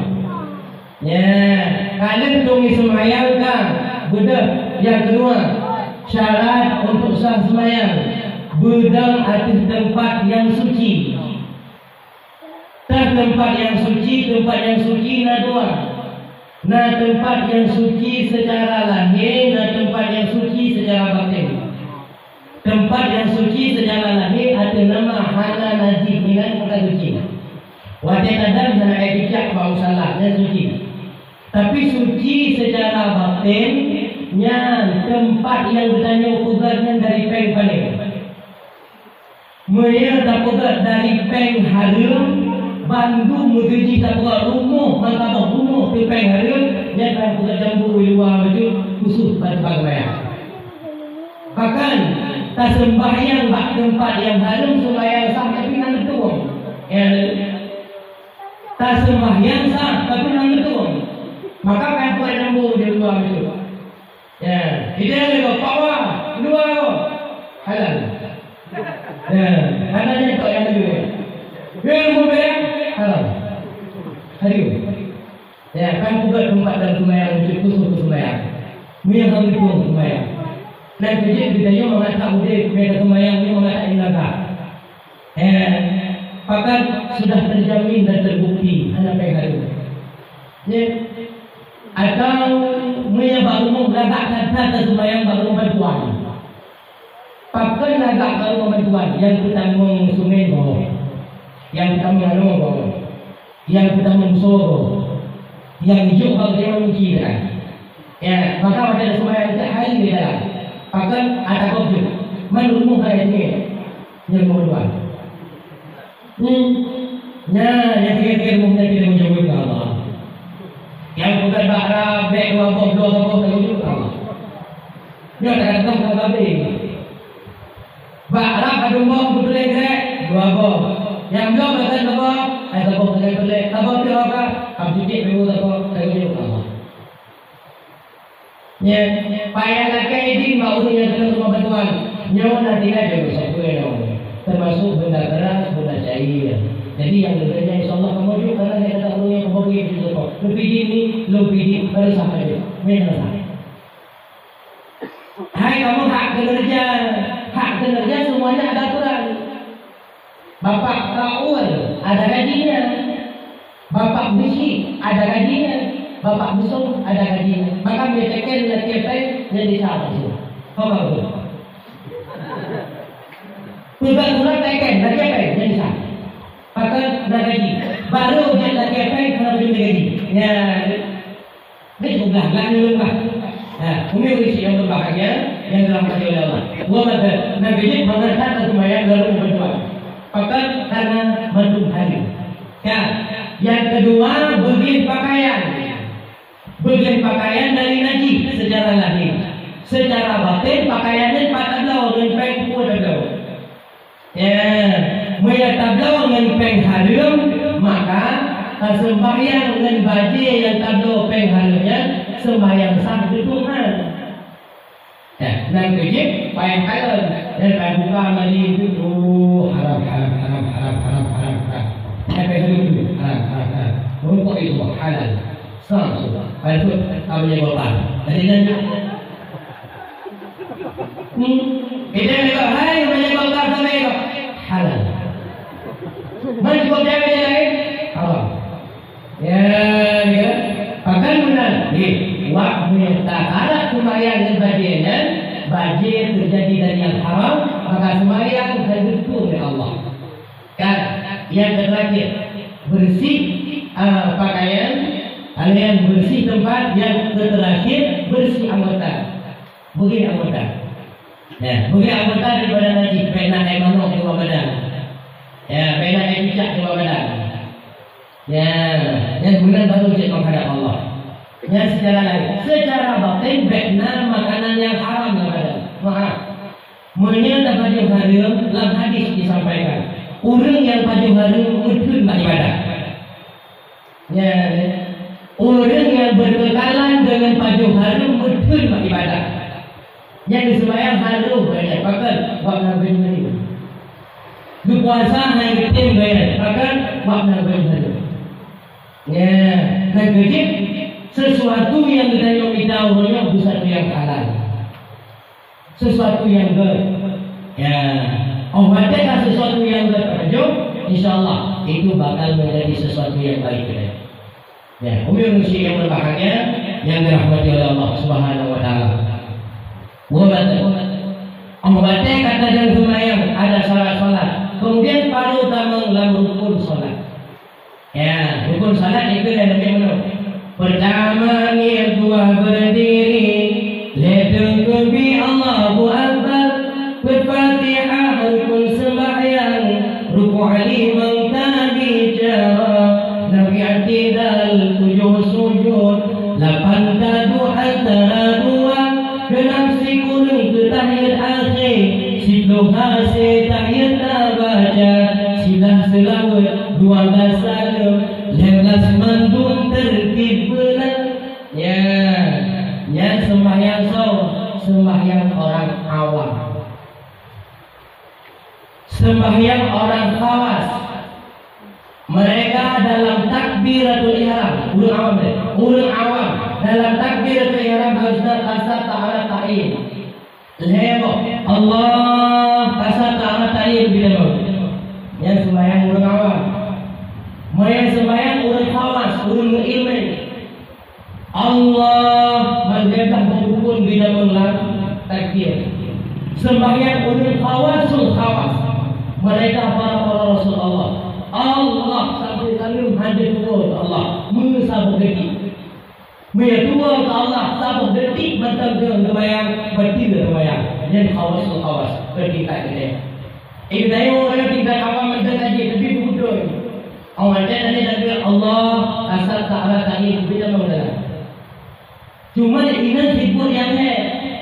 Ya, kalian tungi semayang kan? Betul. Yang kedua, syarat untuk sah semayang. Bedang atas tempat yang suci. Tempat yang suci na dua. Na tempat yang suci secara lahir, na tempat yang suci secara batin. Tempat yang suci secara lahir ada nama hana najib dengan kata suci. Wajah tadar dan etika bau salah dan suci. Tapi suci secara batinnya tempat yang bertanya ukurannya dari peng paling. Mereka dapat dari peng harum, Bandung menuju dapat rumah, maka rumah di peng harum, yang akan kita campur luar itu khusus pada bagaimana. Bahkan tak sembahyang bak tempat yang harum sembahyang sah tapi nanti tuang. Tak sembahyang sah tapi nanti tuang. Maka kan boleh campur di luar itu. Ya, tidak ada bawa luar halal. Adanya kau yang lebih. Yang mobil halal. Hari. Ya, kan buat tempat dan sembahyang khusus sembahyang. Mereka harus tuang sembahyang. Dan kerja bidanya mengatakan mereka sembahyang ini mengatakan naga. Pakat sudah terjamin dan terbukti anak mereka. Ya. Atau mereka baru mengatakan kata sembahyang baru bantuan. Pakai lagak baru bantuan yang kita mengusumin bawah, yang kita mengalami bawah, yang kita mensuruh, yang hijau kalau dia mencira. Ya, maka pada sembahyang tak hari di dalam. Pakai ada kopi, menurutmu hari ini yang bantuan. Yang kira-kira mungkin tidak menjauhi Allah. Yang bukan bahra baik dua boh terus Allah. Dia tak akan kembali. Bahra kadung boh betul grek 2 boh. Yang dua bahkan boh, ada boh terlek. Boh dia apa? Kamu sikit dulu boh terus Allah. Ya, payah lagi ini baru yang terus bantuan. Nyawa nanti ada bisa boleh. Termasuk benda keras, benda cair. Jadi yang berbeda insyaAllah kamu juga karena saya tak tahu yang kamu pergi di situ. Lebih di baru sampai mereka. Hai kamu hak kinerja semuanya ada aturan. Bapak kaul ada gajinya. Bapak besi ada gajinya. Bapak busuk ada gajinya. Maka metekan dan kepeng jadi sama sih. Kau tahu? Tugas teken dan kepeng jadi sama. Maka dah gaji. Baru dia dah kepeng kalau dia gaji. Ya, ini sudah lalu lah. Ini isi yang berbahagia yang dalam hati Allah. Walaupun Nabi mengatakan sembahyang lalu berdoa. Maka karena bantu hari. Ya, yang kedua bagian pakaian. Bagian pakaian dari najis secara lahir. Secara batin pakaiannya patadlau dan peng pun ada. Ya. Mereka tablau dengan peng harum, maka sembahyang dengan baju yang tak ada penghalanya, sembahyang sah di Tuhan. Nang kejip, payah kalah dan payah buka mandi itu, haram. Sampai dulu, haram. Rukuk itu halal, sah. Payah tu, kamu yang berapa? Jadi nanti. Kita mereka, hai, banyak berapa sama mereka? Halal. Mana kau cakap yang lain? Haram. Ya, bahkan benar. Waktu yang tak ada sembahyang dan bajian, bajir terjadi dari yang haram, maka sembahyang tertentu oleh Allah. Kan? Yang terakhir, bersih pakaian, kalian bersih tempat. Yang terakhir, bersih anggota. Bagi anggota. Ya, bagi anggota di badan haji, pena air manok di bawah badan. Ya, pena air picak di bawah badan. Ya, yang kemudian baru cek menghadap Allah. Yang secara lain, secara batin benar makanan yang haram kepada mahal. Menyata baju haram dalam hadis disampaikan. Orang yang baju haram mungkin tak ibadah. Ya, orang yang berkekalan dengan baju haram mungkin tak ibadah. Yang disembahyang haram banyak, bahkan wakna benar. Berpuasa yang ketim banyak, bahkan wakna benar. Ya, dan kejip sesuatu yang kita tahu sesuatu yang halal, sesuatu yang obatnya sesuatu yang bertujuh, insyaallah itu bakal menjadi sesuatu yang baik. Ya, manusia yang berbahagia yang dirahmati oleh Allah Subhanahu wa taala. Obatnya kata dan sembahyang ada salat, kemudian paru utama dalam rukun salat. Ya, rukun salat itu dan bagaimana? Pertama niat dua berdiri, ledeng bi Allahu Akbar, berfatihah rukun sembahyang, rukun lima tadi jara, nabi i'tidal 7 sujud, 8 taduh antara dua, genap sikulung ke tahiyat akhir, 10 hasil tahiyat baca, silah selawat 12 salam, 11 mandun tertib benar. Ya, sembahyang orang awam, sembahyang orang khawas. Mereka dalam takbiratul ihram, orang awam dalam takbiratul ihram harus kasat ta'ala ta'in. Lebo Allah kasat ta'ala ta'in bila yang sembahyang orang awam. Mereka sembahyang orang khawas, orang berilmu. Allah mendekat berhubung bila mengelar takbir. Sembahyang orang khawas. Mereka para Rasul Allah. Allah sampai salim hadir turun Allah mengesabuk detik. Mereka turun ke Allah sabuk detik macam dia sembahyang bertiga sembahyang. Yang khawas detik tak dia. Ini orang tinggal awam mendengar dia tapi bodoh. Awak tadi Allah asal ta'ala tadi bila mengalah. Cuma ini sibuk yang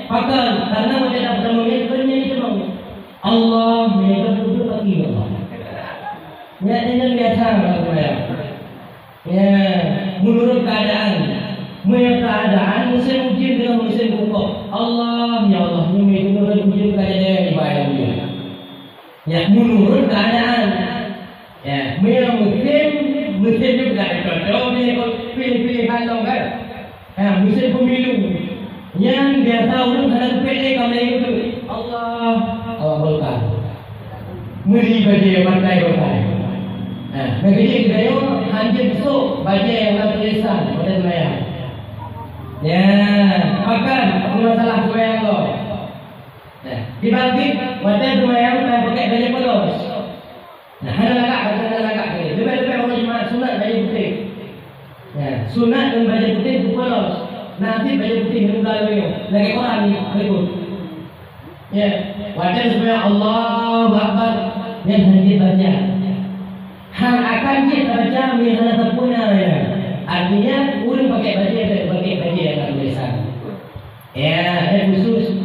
pakal karena macam dah bertemu ini cuma Allah mereka duduk lagi Allah. Ya ini biasa ya menurut keadaan musim ujian dengan musim pokok Allah ya Allah ini menurut ujian keadaan ibadah dia. Ya menurut keadaan. Ya, musim juga contoh pilih halong kan. Ya, musim pemilu yang dia tahu dalam pilih kami itu Allah berkah. Meri bagi partai. Nah, negeri kita hancur besok baca yang tulisan pada sembahyang. Ya, makan masalah sembahyang lo. Nah, dibangkit wadah sembahyang tak pakai baju polos. Nah, ada lagak ni. Lebih orang cuma sunat baju putih. Ya, sunat dan baju putih polos. Nanti baju putih muda lagi Quran ni berikut. Ya, wadah sembahyang Allahu Akbar yang hendak baca. Hang akan kita baca mihana sempurna ya. Artinya urang pakai baju yang tulisan. Ya, khusus